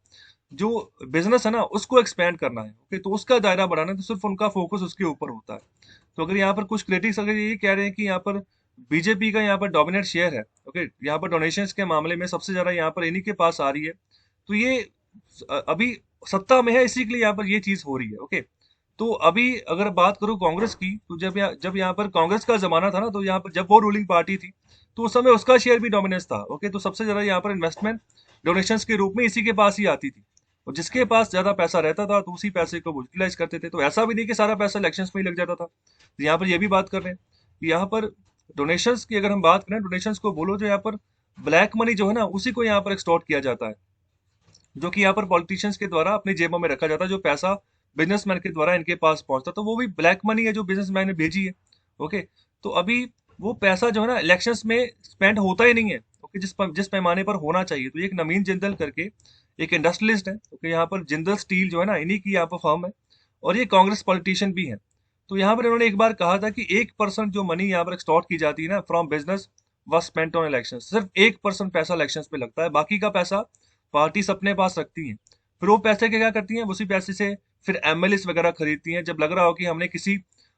जो बिजनेस है ना, उसको एक्सपेंड करना है। ओके, तो उसका दायरा बढ़ाना है, तो सिर्फ उनका फोकस उसके ऊपर होता है। तो अगर यहाँ पर कुछ क्रिटिक्स अगर ये कह रहे हैं कि यहाँ पर बीजेपी का यहाँ पर डोमिनेट शेयर है, ओके, यहाँ पर डोनेशंस के मामले में सबसे ज्यादा यहाँ पर इन्हीं के पास आ रही है, तो ये अभी सत्ता में है, इसी के लिए यहाँ पर ये चीज हो रही है। ओके, तो अभी अगर बात करूं कांग्रेस की, तो जब यहाँ पर कांग्रेस का जमाना था ना, तो यहाँ पर जब वो रूलिंग पार्टी थी, तो उस समय उसका शेयर भी डोमिनेंस था। ओके, तो सबसे ज्यादा यहाँ पर इन्वेस्टमेंट डोनेशंस के रूप में इसी के पास ही आती थी, और जिसके पास ज्यादा पैसा रहता था, तो उसी पैसे को यूटिलाइज करते थे। तो ऐसा भी नहीं कि सारा पैसा इलेक्शंस में ही लग जाता था। तो यहाँ पर ये भी बात कर रहे हैं कि यहाँ पर डोनेशंस की अगर हम बात करें, डोनेशंस को बोलो, जो यहाँ पर ब्लैक मनी जो है ना, उसी को यहाँ पर एक्सटॉर्ट किया जाता है, जो कि यहाँ पर पॉलिटिशियंस के द्वारा अपनी जेबों में रखा जाता है, जो पैसा बिजनेसमैन के द्वारा इनके पास पहुंचता, तो वो भी ब्लैक मनी है जो बिजनेसमैन ने भेजी है। ओके, तो अभी वो पैसा जो है ना, इलेक्शंस में स्पेंड होता ही नहीं है। ओके, जिस पैमाने पर होना चाहिए। तो एक नवीन जिंदल करके एक इंडस्ट्रियलिस्ट है। ओके, यहाँ पर जिंदल स्टील जो है ना, इन्हीं की यहाँ पर फर्म है, और ये कांग्रेस पॉलिटिशियन भी है। तो यहाँ पर इन्होंने एक बार कहा था कि 1% जो मनी यहाँ पर एक्सटॉर्ट की जाती है ना फ्रॉम बिजनेस, वह स्पेंट ऑन इलेक्शन, सिर्फ 1% पैसा इलेक्शन पे लगता है, बाकी का पैसा पार्टीज अपने पास रखती हैं। फिर वो पैसे के क्या करती हैं, उसी पैसे से फिर एमएलए वगैरह खरीदती हैं। जब लग रहा हो कि हमने किसी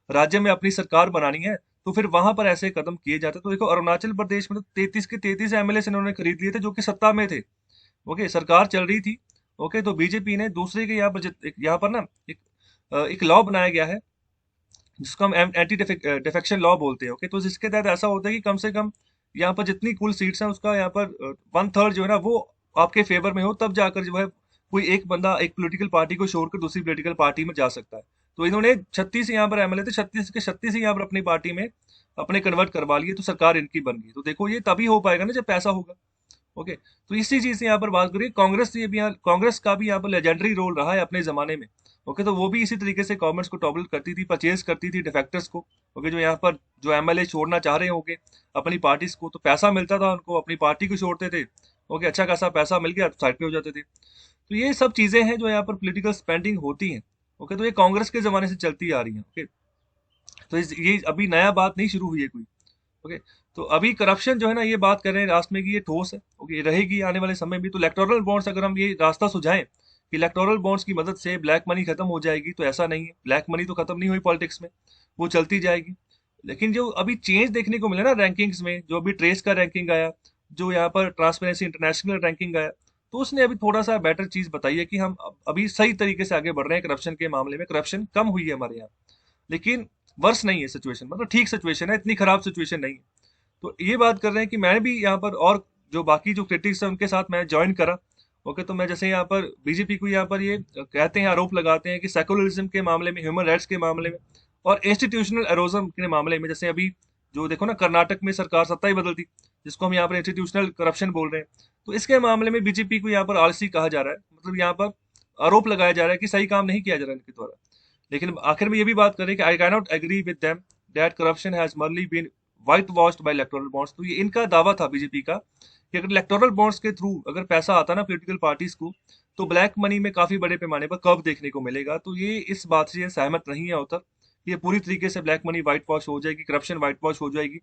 राज्य में अपनी सरकार बनानी है तो फिर वहां पर ऐसे कदम किए जाते हैं। तो देखो अरुणाचल प्रदेश में तो 33 के 33 एमएलए इन्होंने खरीद लिए थे जो कि सत्ता में थे। ओके, सरकार चल रही थी। ओके, तो बीजेपी ने दूसरे के यहाँ पर यहाँ पर ना एक लॉ बनाया गया है जिसको हम एंटी डिफेक्शन लॉ बोलते हैं। ओके, तो जिसके तहत ऐसा होता है कि कम से कम यहाँ पर जितनी कुल सीट्स हैं उसका यहाँ पर 1/3 जो है ना वो आपके फेवर में हो, तब जाकर जो है कोई एक बंदा एक पॉलिटिकल पार्टी को छोड़कर दूसरी पॉलिटिकल पार्टी में जा सकता है। तो इन्होंने 36 यहाँ पर एमएलए थे, 36 के 36 ही यहाँ पर अपनी पार्टी में अपने कन्वर्ट करवा लिए, तो सरकार इनकी बन गई। तो देखो ये तभी हो पाएगा ना जब पैसा होगा। ओके, तो इसी चीज से यहाँ पर बात करिए, कांग्रेस ये भी कांग्रेस का भी यहाँ पर लेजेंडरी रोल रहा है अपने जमाने में। ओके, तो वो भी इसी तरीके से गवर्नमेंट्स को टॉबल करती थी, परचेज करती थी डिफेक्टर्स को। ओके, जो यहाँ पर जो एमएलए छोड़ना चाह रहे होंगे अपनी पार्टीज को, तो पैसा मिलता था उनको, अपनी पार्टी को छोड़ते थे। ओके, अच्छा खासा पैसा मिल गया तो साइड पे हो जाते थे। तो ये सब चीजें हैं जो यहाँ पर पॉलिटिकल स्पेंडिंग होती हैं। ओके, तो ये कांग्रेस के जमाने से चलती आ रही है। ओके, तो ये अभी नया बात नहीं शुरू हुई है कोई। ओके, तो अभी करप्शन जो है ना, ये बात कर रहे हैं राष्ट्र में कि ये ठोस है। ओके, ये रहेगी आने वाले समय में। तो इलेक्टोरल बॉन्ड्स अगर हम ये रास्ता सुझाएं कि इलेक्टोरल बॉन्ड्स की मदद से ब्लैक मनी खत्म हो जाएगी, तो ऐसा नहीं है। ब्लैक मनी तो खत्म नहीं हुई पॉलिटिक्स में, वो चलती जाएगी। लेकिन जो अभी चेंज देखने को मिला ना रैंकिंग्स में, जो अभी ट्रेस का रैंकिंग आया, जो यहाँ पर ट्रांसपेरेंसी इंटरनेशनल रैंकिंग आया, तो उसने अभी थोड़ा सा बेटर चीज बताई है कि हम अभी सही तरीके से आगे बढ़ रहे हैं करप्शन के मामले में। करप्शन कम हुई है हमारे यहाँ, लेकिन वर्ष नहीं है सिचुएशन, मतलब ठीक सिचुएशन है, इतनी खराब सिचुएशन नहीं है। तो ये बात कर रहे हैं कि मैं भी यहाँ पर और जो बाकी जो क्रिटिक्स है उनके साथ मैं ज्वाइन करा। ओके, तो मैं जैसे यहाँ पर बीजेपी को यहाँ पर ये कहते हैं, आरोप लगाते हैं कि सेकुलरिज्म के मामले में, ह्यूमन राइट्स के मामले में और इंस्टीट्यूशनल एरोजम के मामले में, जैसे अभी जो देखो ना कर्नाटक में सरकार सत्ता ही बदल दी, जिसको हम यहाँ पर इंस्टीट्यूशनल करप्शन बोल रहे हैं। तो इसके मामले में बीजेपी को यहाँ पर आलसी कहा जा रहा है, मतलब यहाँ पर आरोप लगाया जा रहा है कि सही काम नहीं किया जा रहा है इनके द्वारा। लेकिन आखिर में ये भी बात करें कि I can not agree with them that corruption has merely been white washed by electoral bonds. तो ये इनका दावा था बीजेपी का कि अगर इलेक्टोरल बॉन्ड्स के थ्रू अगर पैसा आता ना पॉलिटिकल पार्टीज को, तो ब्लैक मनी में काफी बड़े पैमाने पर कर्व देखने को मिलेगा। तो ये इस बात से सहमत नहीं है उतर, ये पूरी तरीके से ब्लैक मनी व्हाइट वॉश हो जाएगी, करप्शन व्हाइट वॉश हो जाएगी,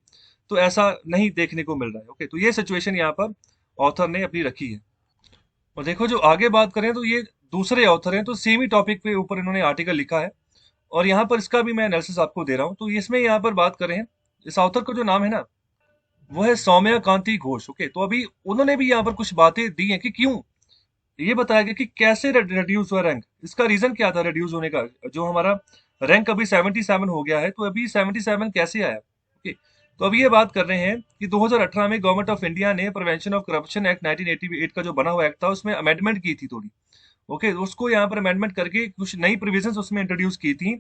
तो ऐसा नहीं देखने को मिल रहा है। ओके, तो ये सिचुएशन यहाँ पर ऑथर ने अपनी रखी है। और देखो जो आगे बात करें तो ये दूसरे ऑथर हैं, तो सेम ही टॉपिक पे ऊपर इन्होंने आर्टिकल लिखा है और यहाँ पर इसका भी मैं एनालिसिस आपको दे रहा हूँ। तो इसमें यहाँ पर बात करें, इस ऑथर का जो नाम है ना वो है सौम्या कांति घोष। ओके, तो अभी उन्होंने भी यहाँ पर कुछ बातें दी हैं कि क्यों ये बताया गया कि कैसे रिड्यूस हुआ रैंक, इसका रीजन क्या था रिड्यूस होने का। जो हमारा रैंक अभी 77 हो गया है, तो अभी 77 कैसे आया। ओके, तो अभी ये बात कर रहे हैं कि 2018 में गवर्नमेंट ऑफ इंडिया ने प्रिवेंशन ऑफ करप्शन एक्ट 1988 का जो बना हुआ एक्ट था उसमें अमेंडमेंट की थी थोड़ी। ओके, उसको यहाँ पर अमेंडमेंट करके कुछ नई प्रोविजंस उसमें इंट्रोड्यूस की थी,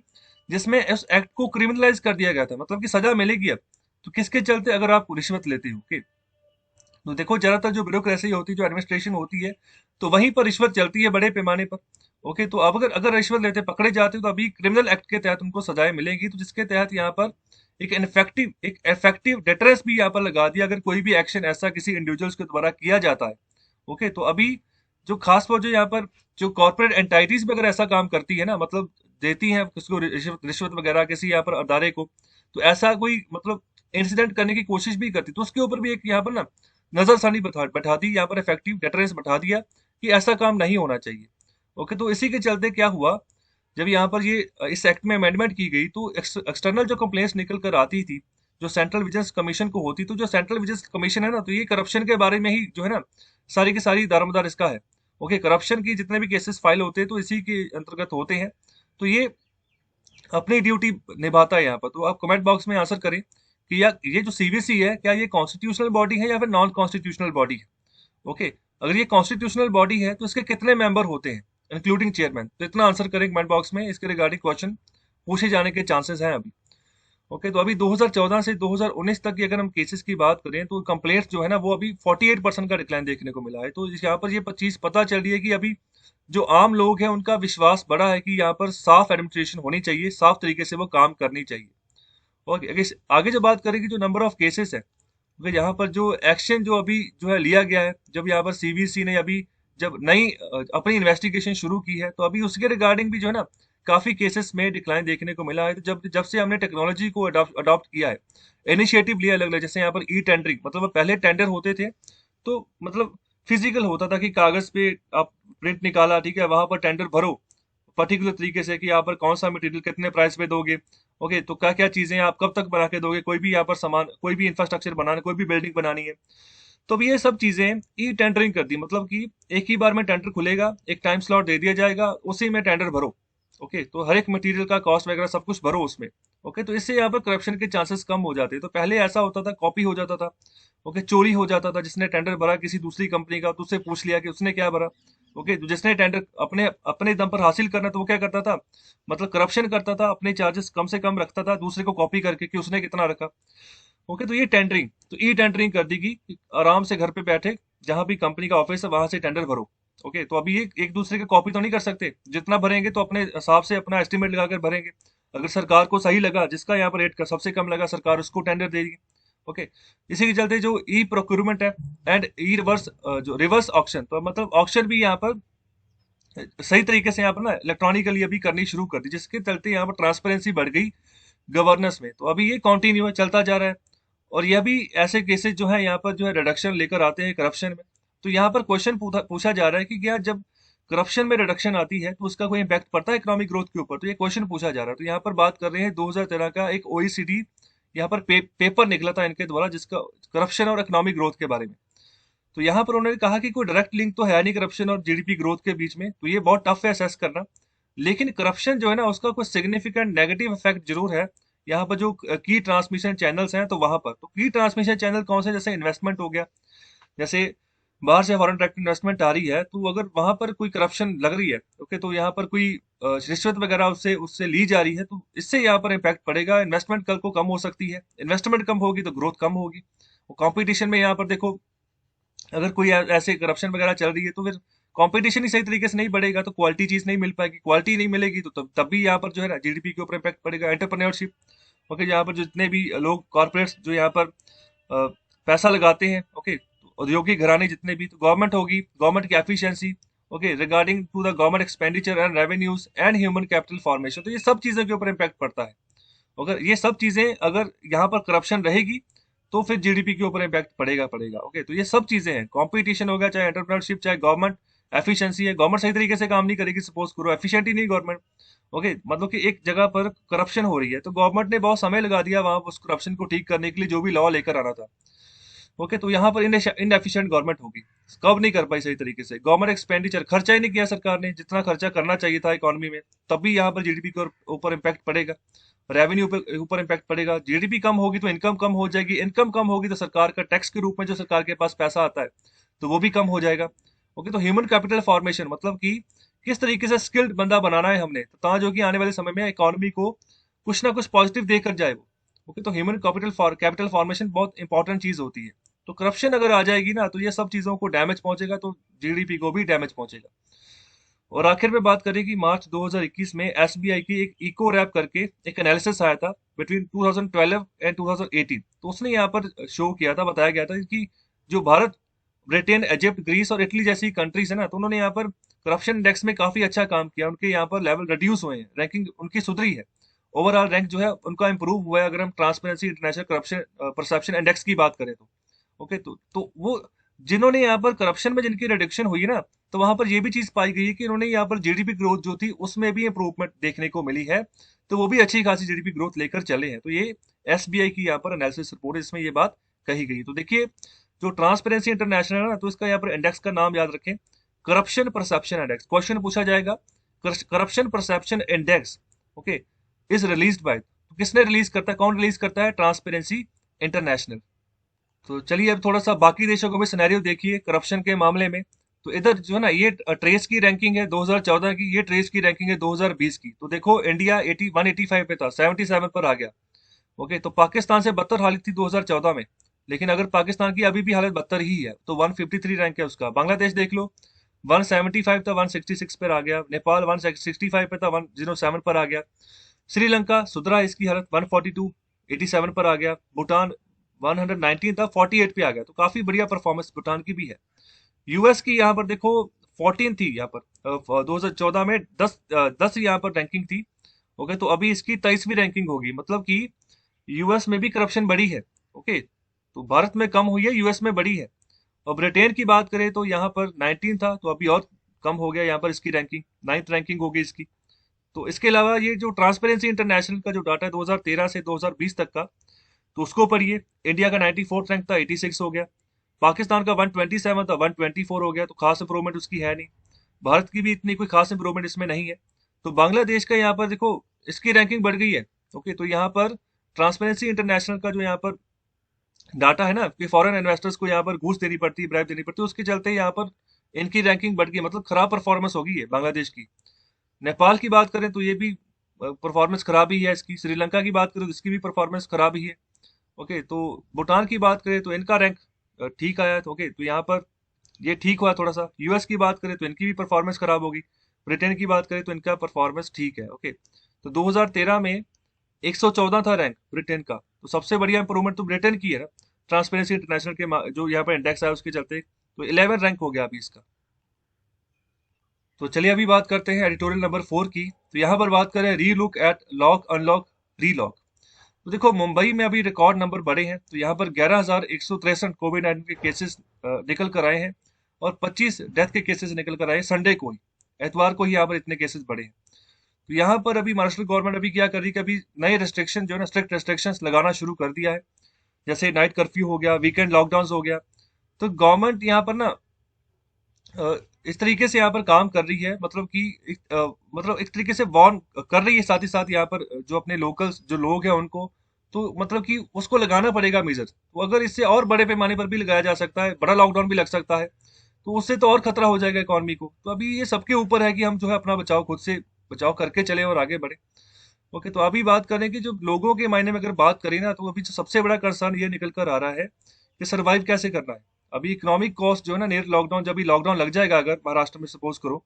जिसमें इस एक्ट को क्रिमिनलाइज कर दिया गया था, मतलब कि सजा मिलेगी अब तो किसके चलते, अगर आप रिश्वत लेते हो। ओके, तो देखो ज्यादातर जो ब्यूरोक्रेसी होती है, जो एडमिनिस्ट्रेशन होती है, तो वहीं पर रिश्वत चलती है बड़े पैमाने पर। ओके, तो अब अगर अगर रिश्वत लेते पकड़े जाते तो अभी क्रिमिनल एक्ट के तहत उनको सजाएं मिलेंगी, तो जिसके तहत यहाँ पर एक इफेक्टिव डिटरेंस भी यहाँ पर लगा दिया अगर कोई भी एक्शन ऐसा किसी इंडिविजुअल्स के द्वारा किया जाता है। ओके, तो अभी जो खास तौर जो यहाँ पर जो कॉर्पोरेट एंटाइटीज भी अगर ऐसा काम करती है ना, मतलब देती हैं उसको रिश्वत वगैरह किसी यहाँ पर अदारे को, तो ऐसा कोई मतलब इंसिडेंट करने की कोशिश भी करती, तो उसके ऊपर भी एक यहाँ पर ना नजरसानी बैठा दी, यहाँ पर इफेक्टिव डेटरेंस बैठा दिया कि ऐसा काम नहीं होना चाहिए। ओके, तो इसी के चलते क्या हुआ, जब यहाँ पर ये इस एक्ट में अमेंडमेंट की गई तो एक्सटर्नल जो कंप्लेंट्स निकल कर आती थी जो सेंट्रल विजिलेंस कमीशन को होती, तो जो सेंट्रल विजिलेंस कमीशन है ना, तो ये करप्शन के बारे में ही जो है ना सारी की सारी दारोमदार इसका है। ओके, करप्शन की जितने भी केसेस फाइल होते हैं तो इसी के अंतर्गत होते हैं, तो ये अपनी ड्यूटी निभाता है यहाँ पर। तो आप कमेंट बॉक्स में आंसर करें कि या ये जो सीबीसी है क्या ये कॉन्स्टिट्यूशनल बॉडी है या फिर नॉन कॉन्स्टिट्यूशनल बॉडी है। ओके, अगर ये कॉन्स्टिट्यूशनल बॉडी है तो इसके कितने मेंबर होते हैं इंक्लूडिंग चेयरमैन, तो इतना आंसर करें कमेंट बॉक्स में, इसके रिगार्डिंग क्वेश्चन पूछे जाने के चांसेस हैं अभी। ओके, तो अभी 2014 से 2019 तक की अगर हम केसेस की बात करें तो कंप्लेंट्स जो है ना वो अभी 48% का डिक्लाइन देखने को मिला है। तो यहाँ पर ये चीज पता चल रही है कि अभी जो आम लोग हैं उनका विश्वास बढ़ा है कि यहाँ पर साफ एडमिनिस्ट्रेशन होनी चाहिए, साफ तरीके से वो काम करनी चाहिए। और आगे जो बात करें कि जो नंबर ऑफ केसेस है, तो यहाँ पर जो एक्शन जो अभी जो है लिया गया है, जब यहाँ पर सीवीसी ने अभी जब नई अपनी इन्वेस्टिगेशन शुरू की है, तो अभी उसके रिगार्डिंग भी जो है ना काफी केसेस में डिक्लाइन देखने को मिला है। तो जब जब से हमने टेक्नोलॉजी को अडॉप्ट किया है, इनिशिएटिव लिया अलग अलग, जैसे यहाँ पर ई टेंडरिंग, मतलब पहले टेंडर होते थे तो मतलब फिजिकल होता था कि कागज पे आप प्रिंट निकाला, ठीक है, वहां पर टेंडर भरो, पर्टिकुलर तरीके से कि यहाँ पर कौन सा मटेरियल कितने प्राइस पे दोगे, ओके, तो क्या क्या चीजें आप कब तक बना के दोगे, कोई भी यहाँ पर सामान, कोई भी इंफ्रास्ट्रक्चर बनाना, कोई भी बिल्डिंग बनानी है। तो अब ये सब चीजें ई टेंडरिंग कर दी, मतलब कि एक ही बार में टेंडर खुलेगा, एक टाइम स्लॉट दे दिया जाएगा, उसी में टेंडर भरो। ओके, तो हर एक मटेरियल का कॉस्ट वगैरह सब कुछ भरो उसमें। ओके, तो इससे यहाँ पर करप्शन के चांसेस कम हो जाते हैं। तो पहले ऐसा होता था, कॉपी हो जाता था, ओके, चोरी हो जाता था, जिसने टेंडर भरा किसी दूसरी कंपनी का, तो उससे पूछ लिया कि उसने क्या भरा। ओके, तो जिसने टेंडर अपने अपने दम पर हासिल करना, तो वो क्या करता था, मतलब करप्शन करता था, अपने चार्जेस कम से कम रखता था, दूसरे को कॉपी करके कि उसने कितना रखा। ओके, तो ये टेंडरिंग, तो ई टेंडरिंग कर दी कि आराम से घर पे बैठे, जहां भी कंपनी का ऑफिस है वहां से टेंडर भरो। ओके, तो अभी ये एक दूसरे की कॉपी तो नहीं कर सकते, जितना भरेंगे तो अपने हिसाब से अपना एस्टिमेट लगाकर भरेंगे। अगर सरकार को सही लगा, जिसका यहाँ पर रेट का सबसे कम लगा, सरकार उसको टेंडर देगी। ओके, इसी के चलते जो ई प्रोक्यूरमेंट है एंड ई रिवर्स, जो रिवर्स ऑक्शन, तो मतलब ऑक्शन भी यहाँ पर सही तरीके से यहाँ पर ना इलेक्ट्रॉनिकली अभी करनी शुरू कर दी, जिसके चलते यहाँ पर ट्रांसपेरेंसी बढ़ गई गवर्नेंस में। तो अभी ये कंटिन्यू है, चलता जा रहा है। और यह भी ऐसे केसेस जो है यहाँ पर जो है रिडक्शन लेकर आते हैं करप्शन में। तो यहाँ पर क्वेश्चन पूछा जा रहा है कि क्या जब करप्शन में रिडक्शन आती है तो उसका कोई इम्पैक्ट पड़ता है इकोनॉमिक ग्रोथ के ऊपर, तो ये क्वेश्चन पूछा जा रहा है। तो यहाँ पर बात कर रहे हैं 2013 का एक ओईसीडी यहाँ पर पेपर निकला था इनके द्वारा, जिसका करप्शन और इकोनॉमिक ग्रोथ के बारे में। तो यहाँ पर उन्होंने कहा कि कोई डायरेक्ट लिंक तो है नहीं करप्शन और जीडीपी ग्रोथ के बीच में, तो ये बहुत टफ है असेस करना। लेकिन करप्शन जो है ना, उसका कोई सिग्निफिकेंट नेगेटिव इफेक्ट जरूर है यहाँ पर जो की ट्रांसमिशन चैनल्स हैं, तो वहां पर तो की ट्रांसमिशन चैनल कौन से, जैसे इन्वेस्टमेंट हो गया, जैसे बाहर से फॉरेन डायरेक्ट इन्वेस्टमेंट आ रही है, तो अगर वहां पर कोई करप्शन लग रही है, ओके, तो यहाँ पर कोई रिश्वत वगैरह उससे उससे ली जा रही है, तो इससे यहाँ पर इम्पैक्ट पड़ेगा। इन्वेस्टमेंट कल को कम हो सकती है, इन्वेस्टमेंट कम होगी तो ग्रोथ कम होगी। कंपटीशन में यहाँ पर देखो, अगर कोई ऐसे करप्शन वगैरह चल रही है, तो फिर कंपटीशन ही सही तरीके से नहीं बढ़ेगा, तो क्वालिटी चीज नहीं मिल पाएगी, क्वालिटी नहीं मिलेगी, तो तब भी यहाँ पर जो है ना जीडीपी के ऊपर इम्पैक्ट पड़ेगा। एंटरप्रेन्योरशिप, ओके, यहाँ पर जितने भी लोग कॉर्पोरेट्स जो यहाँ पर पैसा लगाते हैं, ओके, औद्योगिक घराने जितने भी, तो गवर्नमेंट होगी, गवर्नमेंट की efficiency, okay, regarding to the government expenditure and revenues and human capital formation, तो ये सब चीजों के ऊपर इम्पैक्ट पड़ता है। अगर ये सब चीजें, अगर यहाँ पर करप्शन रहेगी, तो फिर जीडीपी के ऊपर इम्पैक्ट पड़ेगा पड़ेगा। ओके, तो ये सब चीजें हैं, कंपटीशन होगा, चाहे एंटरप्रेन्योरशिप, चाहे गवर्नमेंट एफिशिएंसी है, गवर्नमेंट सही तरीके से काम नहीं करेगी, सपोज करो एफिशिएंट ही नहीं गवर्नमेंट, ओके, मतलब कि एक जगह पर करप्शन हो रही है, तो गवर्नमेंट ने बहुत समय लगा दिया वहां उस करप्शन को ठीक करने के लिए, जो भी लॉ लेकर आना था। ओके, तो यहाँ पर इनएफिशिएंट गवर्नमेंट होगी, कब नहीं कर पाई सही तरीके से, गवर्नमेंट एक्सपेंडिचर, खर्चा ही नहीं किया सरकार ने जितना खर्चा करना चाहिए था इकोनॉमी में, तब भी यहाँ पर जीडीपी के ऊपर इम्पैक्ट पड़ेगा, रेवेन्यू पे ऊपर इम्पैक्ट पड़ेगा। जीडीपी कम होगी तो इनकम कम हो जाएगी, इनकम कम होगी तो सरकार का टैक्स के रूप में जो सरकार के पास पैसा आता है, तो वो भी कम हो जाएगा। ओके, तो ह्यूमन कैपिटल फॉर्मेशन, मतलब कि किस तरीके से स्किल्ड बंदा बनाना है हमने, तो ताकि जो कि आने वाले समय में इकोनॉमी को कुछ ना कुछ पॉजिटिव देकर जाए वो। ओके, तो ह्यूमन कैपिटल फॉर्मेशन बहुत इंपॉर्टेंट चीज होती है। तो करप्शन अगर आ जाएगी ना, तो ये सब चीजों को डैमेज पहुंचेगा, तो जीडीपी को भी डैमेज पहुंचेगा। और आखिर में बात करें कि मार्च 2021 में एसबीआई की एक इको रैप करके एक एनालिसिस आया था बिटवीन 2012 एंड 2018, तो उसने यहाँ पर शो किया था, बताया गया था कि जो भारत, ब्रिटेन, इजिप्ट, ग्रीस और इटली जैसी कंट्रीज है ना, तो उन्होंने यहाँ पर करप्शन इंडेक्स में काफी अच्छा काम किया, उनके यहाँ पर लेवल रिड्यूस हुए हैं, रैंकिंग उनकी सुधरी है, ओवरऑल रैंक जो है उनका इंप्रूव हुआ है, अगर हम transparency international corruption perception index की बात करें तो। ओके, तो वो जिन्होंने यहाँ पर करप्शन में जिनकी रिडक्शन हुई है ना, तो वहां पर ये भी चीज पाई गई है कि उन्होंने यहाँ पर जीडीपी ग्रोथ जो थी उसमें भी इंप्रूवमेंट देखने को मिली है, तो वो भी अच्छी खासी जीडीपी ग्रोथ लेकर चले हैं। तो ये एसबीआई की यहाँ पर एनालिसिस रिपोर्ट है, इसमें ये बात कही गई। तो देखिए, जो ट्रांसपेरेंसी इंटरनेशनल है ना, तो इसका यहाँ पर इंडेक्स का नाम याद रखें, करप्शन परसेप्शन इंडेक्स। क्वेश्चन पूछा जाएगा, corruption perception index, okay, is released by, तो किसने रिलीज करता है, कौन रिलीज करता है, ट्रांसपेरेंसी इंटरनेशनल। तो चलिए अब थोड़ा सा बाकी देशों को भी सिनेरियो देखिए करप्शन के मामले में। तो इधर जो है ना, ये ट्रेस की रैंकिंग है 2014 की, ये ट्रेस की रैंकिंग है 2020 की। तो देखो इंडिया 185 पे था, 77 पर आ गया। ओके, तो पाकिस्तान से बदतर हालत थी 2014 में, लेकिन अगर पाकिस्तान की अभी भी हालत बदतर ही है, तो 153 रैंक है उसका। बांग्लादेश देख लो, 175 था, 166 पर आ गया। नेपाल 165 पे था, 107 पर आ गया। श्रीलंका सुधरा इसकी हालत, 142 87 पर आ गया। भूटान 119 था, 48 पे आ गया, तो काफी बढ़िया परफॉर्मेंस भूटान की भी है। यूएस की यहाँ पर देखो 14 थी यहाँ पर 2014 में, 10 यहाँ पर रैंकिंग थी। ओके, तो अभी इसकी 23वीं रैंकिंग होगी, मतलब कि यूएस में भी करप्शन बढ़ी है। ओके, तो भारत में कम हुई है, यूएस में बढ़ी है। और ब्रिटेन की बात करें तो यहाँ पर 19 था, तो अभी और कम हो गया यहाँ पर इसकी रैंकिंग, 9th रैंकिंग होगी इसकी। तो इसके अलावा ये जो ट्रांसपेरेंसी इंटरनेशनल का जो डाटा है 2013 से 2020 तक का, तो उसको पढ़िए। इंडिया का 94th रैंक था, 86 हो गया। पाकिस्तान का 127 था, 124 हो गया, तो खास इंप्रूवमेंट उसकी है नहीं। भारत की भी इतनी कोई खास इंप्रूवमेंट इसमें नहीं है। तो बांग्लादेश का यहाँ पर देखो, इसकी रैंकिंग बढ़ गई है। ओके, तो यहाँ पर ट्रांसपेरेंसी इंटरनेशनल का जो यहाँ पर डाटा है ना कि फॉरेन इन्वेस्टर्स को यहाँ पर घूस देनी पड़ती है, ब्राइब देनी पड़ती है, उसके चलते यहाँ पर इनकी रैंकिंग बढ़ गई, मतलब खराब परफॉर्मेंस हो गई है बांग्लादेश की। नेपाल की बात करें तो ये भी परफॉर्मेंस खराब ही है इसकी। श्रीलंका की बात करें तो इसकी भी परफॉर्मेंस खराब ही है। ओके, तो भूटान की बात करें तो इनका रैंक ठीक आया। तो ओके, तो यहाँ पर ये ठीक हुआ थोड़ा सा। यूएस की बात करें तो इनकी भी परफॉर्मेंस खराब होगी। ब्रिटेन की बात करें तो इनका परफॉर्मेंस ठीक है। ओके, तो 2013 में 114 था रैंक ब्रिटेन का, तो सबसे बढ़िया इंप्रूवमेंट तो ब्रिटेन की है ना, ट्रांसपेरेंसी इंटरनेशनल के जो यहाँ पर इंडेक्स है उसके चलते। तो 11 रैंक हो गया अभी इसका। तो चलिए अभी बात करते हैं एडिटोरियल नंबर 4 की। तो यहाँ पर बात करें री लुक एट लॉक अनलॉक रीलॉक। तो देखो मुंबई में अभी रिकॉर्ड नंबर बढ़े हैं। तो यहाँ पर 11,163 कोविड-19 के केसेस निकल कर आए हैं और 25 डेथ के केसेस निकल कर आए संडे को ही, एतवार को ही यहाँ पर इतने केसेस बढ़े हैं। तो यहाँ पर अभी महाराष्ट्र गवर्नमेंट अभी क्या कर रही है कि अभी नए रेस्ट्रिक्शन जो है ना, स्ट्रिक्ट रेस्ट्रिक्शंस लगाना शुरू कर दिया है। जैसे नाइट कर्फ्यू हो गया, वीकेंड लॉकडाउन हो गया। तो गवर्नमेंट यहाँ पर ना इस तरीके से यहाँ पर काम कर रही है, मतलब कि मतलब एक तरीके से वार्न कर रही है, साथ ही साथ यहाँ पर जो अपने लोकल जो लोग हैं उनको, तो मतलब कि उसको लगाना पड़ेगा मेजर। तो अगर इससे और बड़े पैमाने पर भी लगाया जा सकता है, बड़ा लॉकडाउन भी लग सकता है, तो उससे तो और खतरा हो जाएगा इकोनॉमी को। तो अभी ये सबके ऊपर है कि हम जो है अपना बचाव खुद से बचाव करके चले और आगे बढ़े। ओके, तो अभी बात करें कि जो लोगों के मायने में अगर बात करें ना, तो अभी जो सबसे बड़ा कंसर्न ये निकल कर आ रहा है कि सरवाइव कैसे करना है। अभी इकोनॉमिक कॉस्ट जो है ना, नियर लॉकडाउन, जब भी लॉकडाउन लग जाएगा अगर महाराष्ट्र में सपोज करो,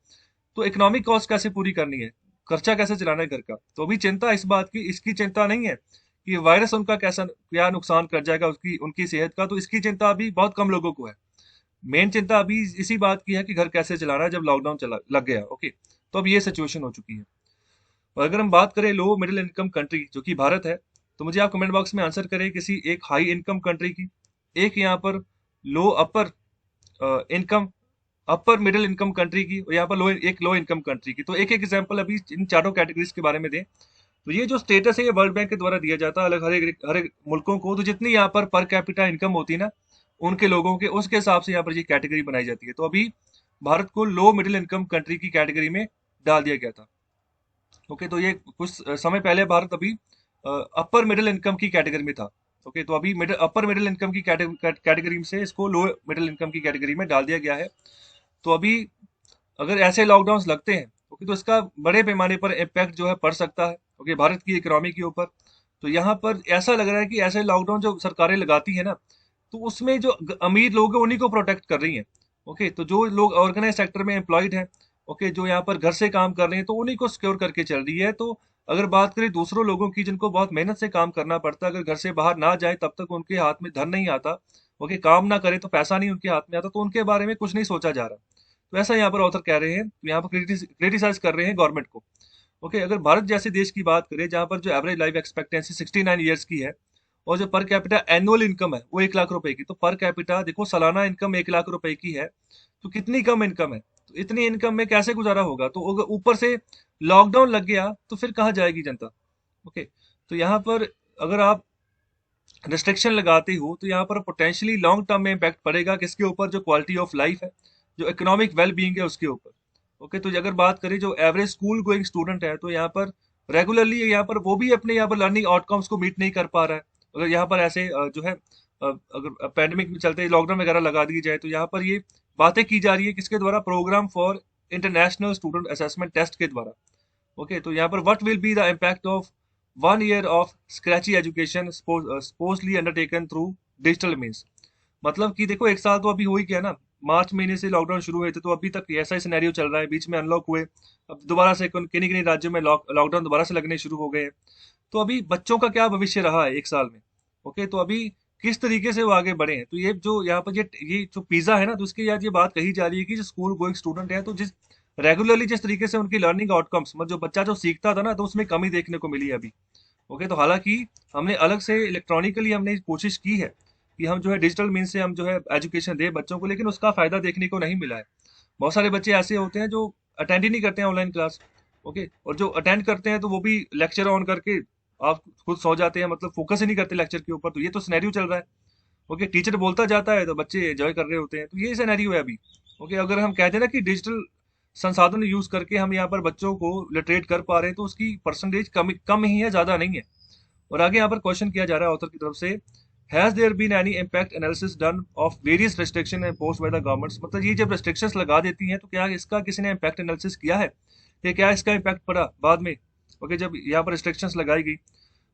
तो इकोनॉमिक कॉस्ट कैसे पूरी करनी है, खर्चा कैसे चलाना है घर का। तो अभी चिंता इस बात की, इसकी चिंता नहीं है कि वायरस उनका कैसा क्या नुकसान कर जाएगा उसकी उनकी सेहत का, तो इसकी चिंता अभी बहुत कम लोगों को है। मेन चिंता अभी इसी बात की है कि घर कैसे चलाना है जब लॉकडाउन चला लग गया। ओके, तो अब ये सिचुएशन हो चुकी है। और अगर हम बात करें लो मिडिल इनकम कंट्री जो कि भारत है, तो मुझे आप कमेंट बॉक्स में आंसर करें किसी एक हाई इनकम कंट्री की, एक यहाँ पर low upper income upper middle income country की, और यहाँ पर लो इनकम कंट्री की। तो एक एक एग्जांपल अभी इन चारों कैटेगरीज के बारे में दें। तो ये जो स्टेटस है ये वर्ल्ड बैंक के द्वारा दिया जाता है अलग हर एक मुल्कों को। तो जितनी यहाँ पर कैपिटा इनकम होती है ना उनके लोगों के, उसके हिसाब से यहाँ पर ये कैटेगरी बनाई जाती है। तो अभी भारत को लो मिडिल इनकम कंट्री की कैटेगरी में डाल दिया गया था। ओके, तो ये कुछ समय पहले भारत अभी अपर मिडिल इनकम की कैटेगरी में था। ओके, तो अभी अपर मिडिल इनकम की कैटेगरी से इसको लो मिडिल इनकम की कैटेगरी में डाल दिया गया है। तो अभी अगर ऐसे लॉकडाउन लगते हैं, ओके, तो इसका बड़े पैमाने पर इम्पैक्ट जो है पड़ सकता है, ओके, भारत की इकोनॉमी के ऊपर। तो यहाँ पर ऐसा लग रहा है कि ऐसे लॉकडाउन जो सरकारें लगाती है ना, तो उसमें जो अमीर लोग हैं उन्हीं को प्रोटेक्ट कर रही हैं। ओके, तो जो लोग ऑर्गेनाइज सेक्टर में एम्प्लॉयड हैं, ओके, जो यहाँ पर घर से काम कर रहे हैं, तो उन्हीं को सिक्योर करके चल रही है। तो अगर बात करें दूसरों लोगों की जिनको बहुत मेहनत से काम करना पड़ता है, अगर घर से बाहर ना जाए तब तक उनके हाथ में धन नहीं आता, ओके, काम ना करे तो पैसा नहीं उनके हाथ में आता, तो उनके बारे में कुछ नहीं सोचा जा रहा। तो ऐसा यहाँ पर ऑथर कह रहे हैं, तो यहाँ पर क्रिटिसाइज कर रहे हैं गवर्नमेंट को। ओके, अगर भारत जैसे देश की बात करें जहाँ पर जो एवरेज लाइफ एक्सपेक्टेंसी 69 ईयर्स की है, और जो पर कैपिटा एनुअल इनकम है वो 1 लाख रुपए की, तो पर कैपिटा देखो सालाना इनकम 1 लाख रुपए की है, तो कितनी कम इनकम है। तो इतनी इनकम में कैसे गुजारा होगा। तो अगर ऊपर से लॉकडाउन लग गया तो फिर कहाँ जाएगी जनता। ओके, तो यहाँ पर अगर आप रिस्ट्रिक्शन लगाते हो तो यहाँ पर पोटेंशियली लॉन्ग टर्म में इम्पैक्ट पड़ेगा किसके ऊपर, जो क्वालिटी ऑफ लाइफ है, जो इकोनॉमिक वेल बीइंग है उसके ऊपर। ओके, तो अगर बात करें जो एवरेज स्कूल गोइंग स्टूडेंट है, तो यहाँ पर रेगुलरली यहाँ पर वो भी अपने यहाँ पर लर्निंग आउटकम्स को मीट नहीं कर पा रहा है। अगर यहाँ पर ऐसे जो है अगर पैंडेमिक में चलते लॉकडाउन वगैरह लगा दी जाए, तो यहाँ पर ये बातें की जा रही है किसके द्वारा, programme for international student assessment test के द्वारा। ओके, तो यहाँ पर what will be the impact of 1 year of scratchy education supposedly undertaken through digital means. मतलब कि देखो एक साल तो अभी हो ही गया ना, मार्च महीने से लॉकडाउन शुरू हुए थे, तो अभी तक ऐसा ही सिनेरियो चल रहा है। बीच में अनलॉक हुए, अब दोबारा से किन्हीं किन्हीं राज्यों में लॉकडाउन दोबारा से लगने शुरू हो गए हैं। तो अभी बच्चों का क्या भविष्य रहा है एक साल में। ओके, तो अभी किस तरीके से वो आगे बढ़े हैं। तो ये जो यहाँ पर ये जो पिज्जा है ना, तो उसके याद ये बात कही जा रही है कि जो स्कूल गोइंग स्टूडेंट है, तो जिस रेगुलरली जिस तरीके से उनकी लर्निंग आउटकम्स, मतलब जो बच्चा जो सीखता था ना, तो उसमें कमी देखने को मिली है अभी। ओके, तो हालांकि हमने अलग से इलेक्ट्रॉनिकली हमने कोशिश की है कि हम जो है डिजिटल मीन से हम जो है एजुकेशन दे बच्चों को, लेकिन उसका फायदा देखने को नहीं मिला है। बहुत सारे बच्चे ऐसे होते हैं जो अटेंड ही नहीं करते हैं ऑनलाइन क्लास। ओके, और जो अटेंड करते हैं तो वो भी लेक्चर ऑन करके आप खुद सो जाते हैं, मतलब फोकस ही नहीं करते लेक्चर के ऊपर। तो ये तो सिनेरियो चल रहा है। ओके, टीचर बोलता जाता है तो बच्चे एंजॉय कर रहे होते हैं, तो ये सिनेरियो है अभी। ओके, अगर हम कहते हैं ना कि डिजिटल संसाधन यूज करके हम यहाँ पर बच्चों को लिटरेट कर पा रहे हैं, तो उसकी परसेंटेज कम कम ही है, ज्यादा नहीं है। और आगे यहाँ पर क्वेश्चन किया जा रहा है ऑथर की तरफ से, has there been any impact analysis done of various restriction imposed by the governments. मतलब ये जब रेस्ट्रिक्शंस लगा देती हैं तो क्या इसका किसी ने इम्पैक्ट एनालिसिस किया है कि क्या इसका इम्पैक्ट पड़ा बाद में। ओके, जब यहाँ पर रेस्ट्रिक्शंस लगाई गई।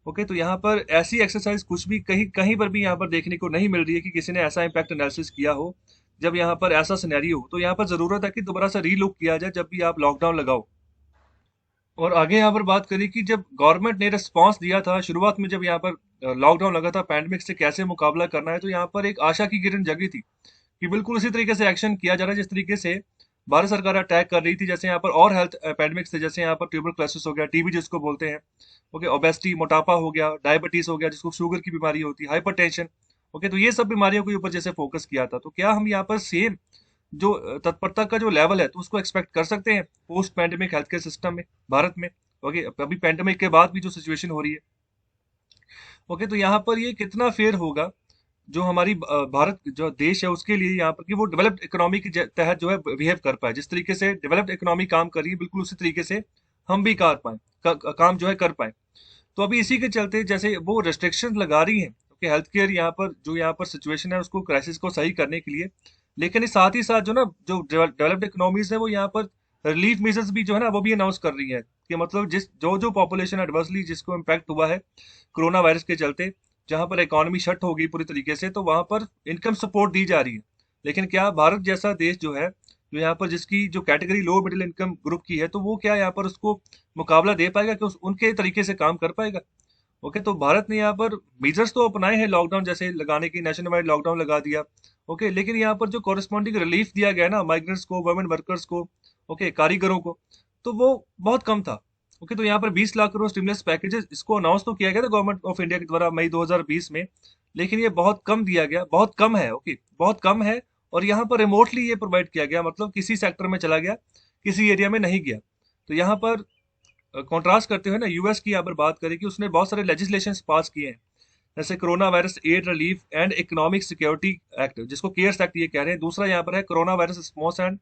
ओके, तो यहाँ पर ऐसी एक्सरसाइज कुछ भी कहीं कहीं पर भी यहाँ पर देखने को नहीं मिल रही है कि किसी ने ऐसा इम्पैक्ट एनालिसिस किया हो। जब यहाँ पर ऐसा सिनेरियो हो तो यहाँ पर जरूरत है कि दोबारा से रीलुक किया जाए जब भी आप लॉकडाउन लगाओ। और आगे यहाँ पर बात करें कि जब गवर्नमेंट ने रिस्पांस दिया था शुरुआत में, जब यहाँ पर लॉकडाउन लगा था, पैंडेमिक से कैसे मुकाबला करना है, तो यहाँ पर एक आशा की किरण जगी थी कि बिल्कुल उसी तरीके से एक्शन किया जा रहा है जिस तरीके से भारत सरकार अटैक कर रही थी। जैसे यहाँ पर और हेल्थ पैंडेमिक्स थे, जैसे यहाँ पर ट्यूबरक्लोसिस हो गया, टीबी जिसको बोलते हैं। ओके, ओबेसिटी, मोटापा हो गया, डायबिटीज हो गया जिसको शुगर की बीमारी होती है, हाइपरटेंशन। ओके, तो ये सब बीमारियों के ऊपर जैसे फोकस किया था, तो क्या हम यहाँ पर सेम जो तत्परता का जो लेवल है तो उसको एक्सपेक्ट कर सकते हैं post pandemic health care system में भारत में। ओके, अभी पैंडेमिक के बाद भी जो सिचुएशन हो रही है। ओके, तो यहाँ पर ये कितना फेयर होगा जो हमारी भारत जो देश है उसके लिए यहाँ पर कि वो डेवलप्ड इकोनॉमी के तहत जो है बिहेव कर पाए, जिस तरीके से डेवलप्ड इकोनॉमी काम कर रही है बिल्कुल उसी तरीके से हम भी कर पाए, काम जो है कर पाए। तो अभी इसी के चलते जैसे वो रेस्ट्रिक्शन लगा रही हैं कि हेल्थ केयर यहाँ पर जो यहाँ पर सिचुएशन है उसको क्राइसिस को सही करने के लिए, लेकिन इस साथ ही साथ जो ना जो डेवलप्ड इकोनॉमीज है वो यहाँ पर रिलीफ मेजर्स भी जो है ना वो भी अनाउंस कर रही है कि मतलब जिस जो जो पॉपुलेशन एडवर्सली जिसको इम्पैक्ट हुआ है कोरोना वायरस के चलते, जहां पर इकोनॉमी शट हो गई पूरी तरीके से, तो वहां पर इनकम सपोर्ट दी जा रही है। लेकिन क्या भारत जैसा देश जो है, जो यहाँ पर जिसकी जो category low middle income group की है, तो वो क्या यहाँ पर उसको मुकाबला दे पाएगा कि उनके तरीके से काम कर पाएगा। ओके, तो भारत ने यहाँ पर मेजर्स तो अपनाए हैं लॉकडाउन जैसे लगाने की, नेशन वाइड लॉकडाउन लगा दिया। ओके, लेकिन यहाँ पर जो कॉरेस्पॉन्डिंग रिलीफ दिया गया ना माइग्रेंट्स को, गवर्नमेंट वर्कर्स को, ओके, कारीगरों को, तो वो बहुत कम था। ओके, तो यहाँ पर 20 लाख करोड़ स्टिमुलस पैकेजेस इसको अनाउंस तो किया गया था गवर्नमेंट ऑफ इंडिया के द्वारा मई 2020 में, लेकिन ये बहुत कम दिया गया, बहुत कम है। ओके, बहुत कम है। और यहाँ पर रिमोटली ये प्रोवाइड किया गया, मतलब किसी सेक्टर में चला गया, किसी एरिया में नहीं गया। तो यहाँ पर कॉन्ट्रास्ट करते हुए ना यूएस की यहाँ पर बात करें कि उसने बहुत सारे लेजिस्लेशन पास किए हैं, जैसे corona virus aid relief and economic security act जिसको केयर्स एक्ट ये कह रहे हैं। दूसरा यहाँ पर है corona virus response and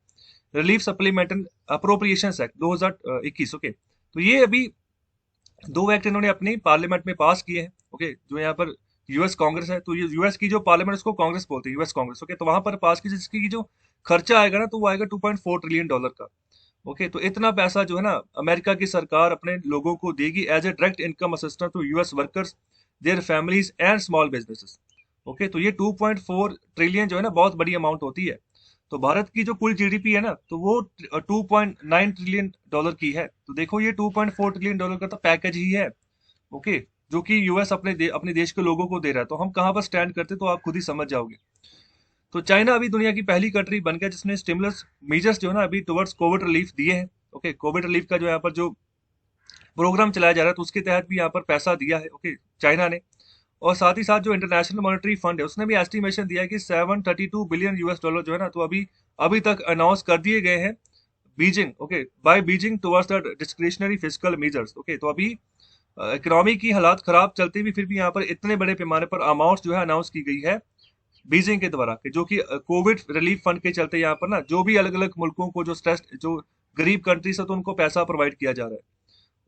relief supplement appropriation act 2021। Okay, तो ये अभी दो एक्ट इन्होंने अपनी पार्लियामेंट में पास किए हैं। ओके, जो यहाँ पर यूएस कांग्रेस है, तो ये यूएस की जो पार्लियामेंट उसको कांग्रेस बोलते हैं, यूएस कांग्रेस। ओके, तो वहां पर पास की जिसकी जो खर्चा आएगा ना तो वो आएगा $2.4 ट्रिलियन का। ओके, तो इतना पैसा जो है ना अमेरिका की सरकार अपने लोगों को देगी as a direct income assistance to US workers, their families and small businesses. Okay, तो ये 2.4 ट्रिलियन जो है ना बहुत बड़ी अमाउंट होती है। तो भारत की जो कुल जीडीपी है ना तो वो $2.9 ट्रिलियन की है। तो देखो ये $2.4 ट्रिलियन का तो पैकेज ही है। ओके, जो कि यूएस अपने देश के लोगों को दे रहा है, तो हम कहाँ पर स्टैंड करते तो आप खुद ही समझ जाओगे। तो चाइना अभी दुनिया की पहली कंट्री बन गया जिसने स्टिमुलस मेजर्स जो है ना अभी टुवर्ड्स कोविड रिलीफ दिए हैं। ओके, कोविड रिलीफ का जो यहाँ पर जो प्रोग्राम चलाया जा रहा है तो उसके तहत भी यहाँ पर पैसा दिया है, ओके, चाइना ने। और साथ ही साथ जो इंटरनेशनल मॉनेटरी फंड है उसने भी एस्टिमेशन दिया है कि $732 बिलियन जो है ना तो अभी अभी तक अनाउंस कर दिए गए हैं Beijing, okay, by Beijing towards the discretionary fiscal measures. Okay, तो अभी इकोनॉमी की हालात खराब चलती भी फिर भी यहाँ पर इतने बड़े पैमाने पर अमाउंट जो है अनाउंस की गई है बीजिंग के द्वारा, जो कि कोविड रिलीफ फंड के चलते यहाँ पर ना जो भी अलग अलग मुल्कों को जो स्ट्रेस जो गरीब कंट्रीज है तो उनको पैसा प्रोवाइड किया जा रहा है।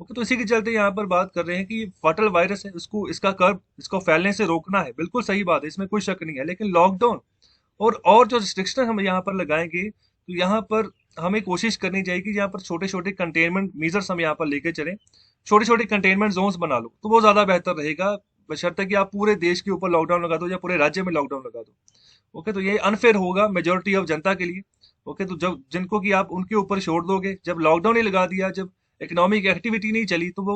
ओके, तो इसी के चलते यहाँ पर बात कर रहे हैं कि फटल वायरस है इसको इसका कर्व इसको फैलने से रोकना है, बिल्कुल सही बात है, इसमें कोई शक नहीं है। लेकिन लॉकडाउन और जो रिस्ट्रिक्शन हम यहाँ पर लगाएंगे तो यहाँ पर हमें कोशिश करनी चाहिए कि यहाँ पर छोटे छोटे कंटेनमेंट मेजर्स हम यहाँ पर लेके चलें, छोटे छोटे कंटेनमेंट जोन्स बना लो तो वो ज्यादा बेहतर रहेगा, बशर्ते कि आप पूरे देश के ऊपर लॉकडाउन लगा दो या पूरे राज्य में लॉकडाउन लगा दो। ओके, तो ये अनफेयर होगा मेजोरिटी ऑफ जनता के लिए। ओके, तो जब जिनको कि आप उनके ऊपर छोड़ दोगे, जब लॉकडाउन ही लगा दिया, जब इकोनॉमिक एक्टिविटी नहीं चली तो वो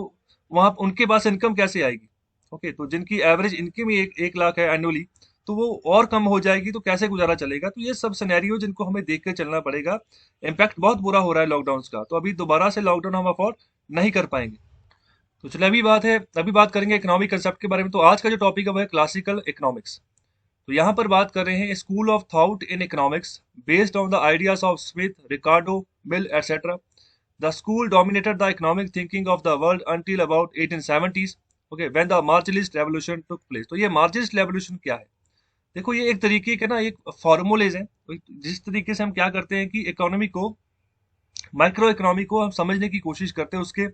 वहां उनके पास इनकम कैसे आएगी। ओके, तो जिनकी एवरेज इनकम ही एक लाख है एनुअली, तो वो और कम हो जाएगी तो कैसे गुजारा चलेगा। तो ये सब सिनेरियो जिनको हमें देख कर चलना पड़ेगा। इम्पैक्ट बहुत बुरा हो रहा है लॉकडाउन का, तो अभी दोबारा से लॉकडाउन हम अफोर्ड नहीं कर पाएंगे। तो चलिए अभी बात करेंगे इकोनॉमिक कंसेप्ट के बारे में। तो आज का जो टॉपिक है वो है क्लासिकल इकोनॉमिक्स। तो यहाँ पर बात कर रहे हैं school of thought in economics based on the ideas of Smith, Ricardo, Mill etcetera. The school dominated the economic thinking of the world until about 1870s, okay, when the marginalist revolution took place. तो ये मार्जिनलिस्ट रेवोल्यूशन क्या है? देखो ये एक तरीके के ना एक फॉर्मूलेज हैं, जिस तरीके से हम क्या करते हैं कि इकोनॉमी को, माइक्रो इकोनॉमी को हम समझने की कोशिश करते हैं, उसके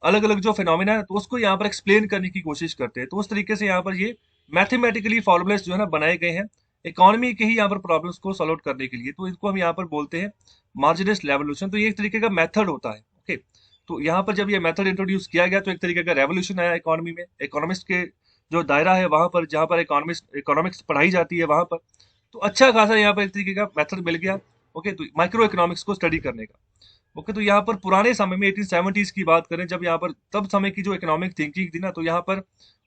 अलग अलग जो फिनोमिना है तो उसको यहाँ पर एक्सप्लेन करने की कोशिश करते हैं। तो उस तरीके से यहाँ पर ये मैथमेटिकली फॉर्मूलेस जो है ना बनाए गए हैं इकोनॉमी के ही यहाँ पर प्रॉब्लम्स को सॉल्व आउट करने के लिए। तो इनको हम यहाँ पर बोलते हैं मार्जिनलिस्ट रेवोल्यूशन। तो ये एक तरीके का मेथड होता है, ओके। तो यहाँ पर जब ये मेथड इंट्रोड्यूस किया गया तो एक तरीके का रेवोल्यूशन आया इकोनॉमी में, इकोनॉमिस्ट के जो दायरा है वहां पर, जहाँ पर इकोनॉमिक्स पढ़ाई जाती है वहां पर, तो अच्छा खासा यहाँ पर एक तरीके का मेथड मिल गया, ओके, तो माइक्रो इकोनॉमिक्स को स्टडी करने का। ओके, तो यहाँ पर पुराने समय में 1870s की बात करें, जब यहाँ पर तब समय की जो इकोनॉमिक थिंकिंग थी ना, तो यहाँ पर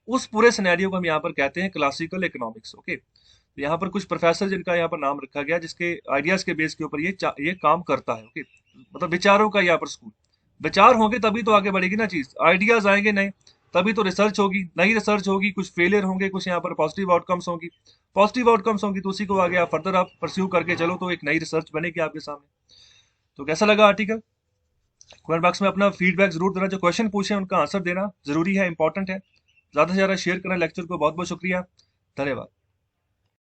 उस पूरे सिनेरियो को हम यहाँ पर कहते हैं क्लासिकल इकोनॉमिक्स, ओके। तो यहाँ पर कुछ प्रोफेसर जिनका यहाँ पर नाम रखा गया, जिसके आइडियाज के बेस के ऊपर ये काम करता है, ओके। मतलब विचारों का यहाँ पर स्कूल, विचार होंगे तभी तो आगे बढ़ेगी ना चीज, आइडियाज आएंगे नहीं तभी तो रिसर्च होगी, नई रिसर्च होगी, कुछ फेलियर होंगे, कुछ यहाँ पर पॉजिटिव आउटकम्स होंगी, पॉजिटिव आउटकम्स होंगी तो उसी को आगे आप फर्दर आप परस्यू करके चलो तो एक नई रिसर्च बनेगी आपके सामने। तो कैसा लगा आर्टिकल? कमेंट बॉक्स में अपना फीडबैक जरूर देना, जो क्वेश्चन पूछे उनका आंसर देना जरूरी है, इंपॉर्टेंट है। ज्यादा से ज्यादा शेयर करना लेक्चर को। बहुत बहुत शुक्रिया, धन्यवाद।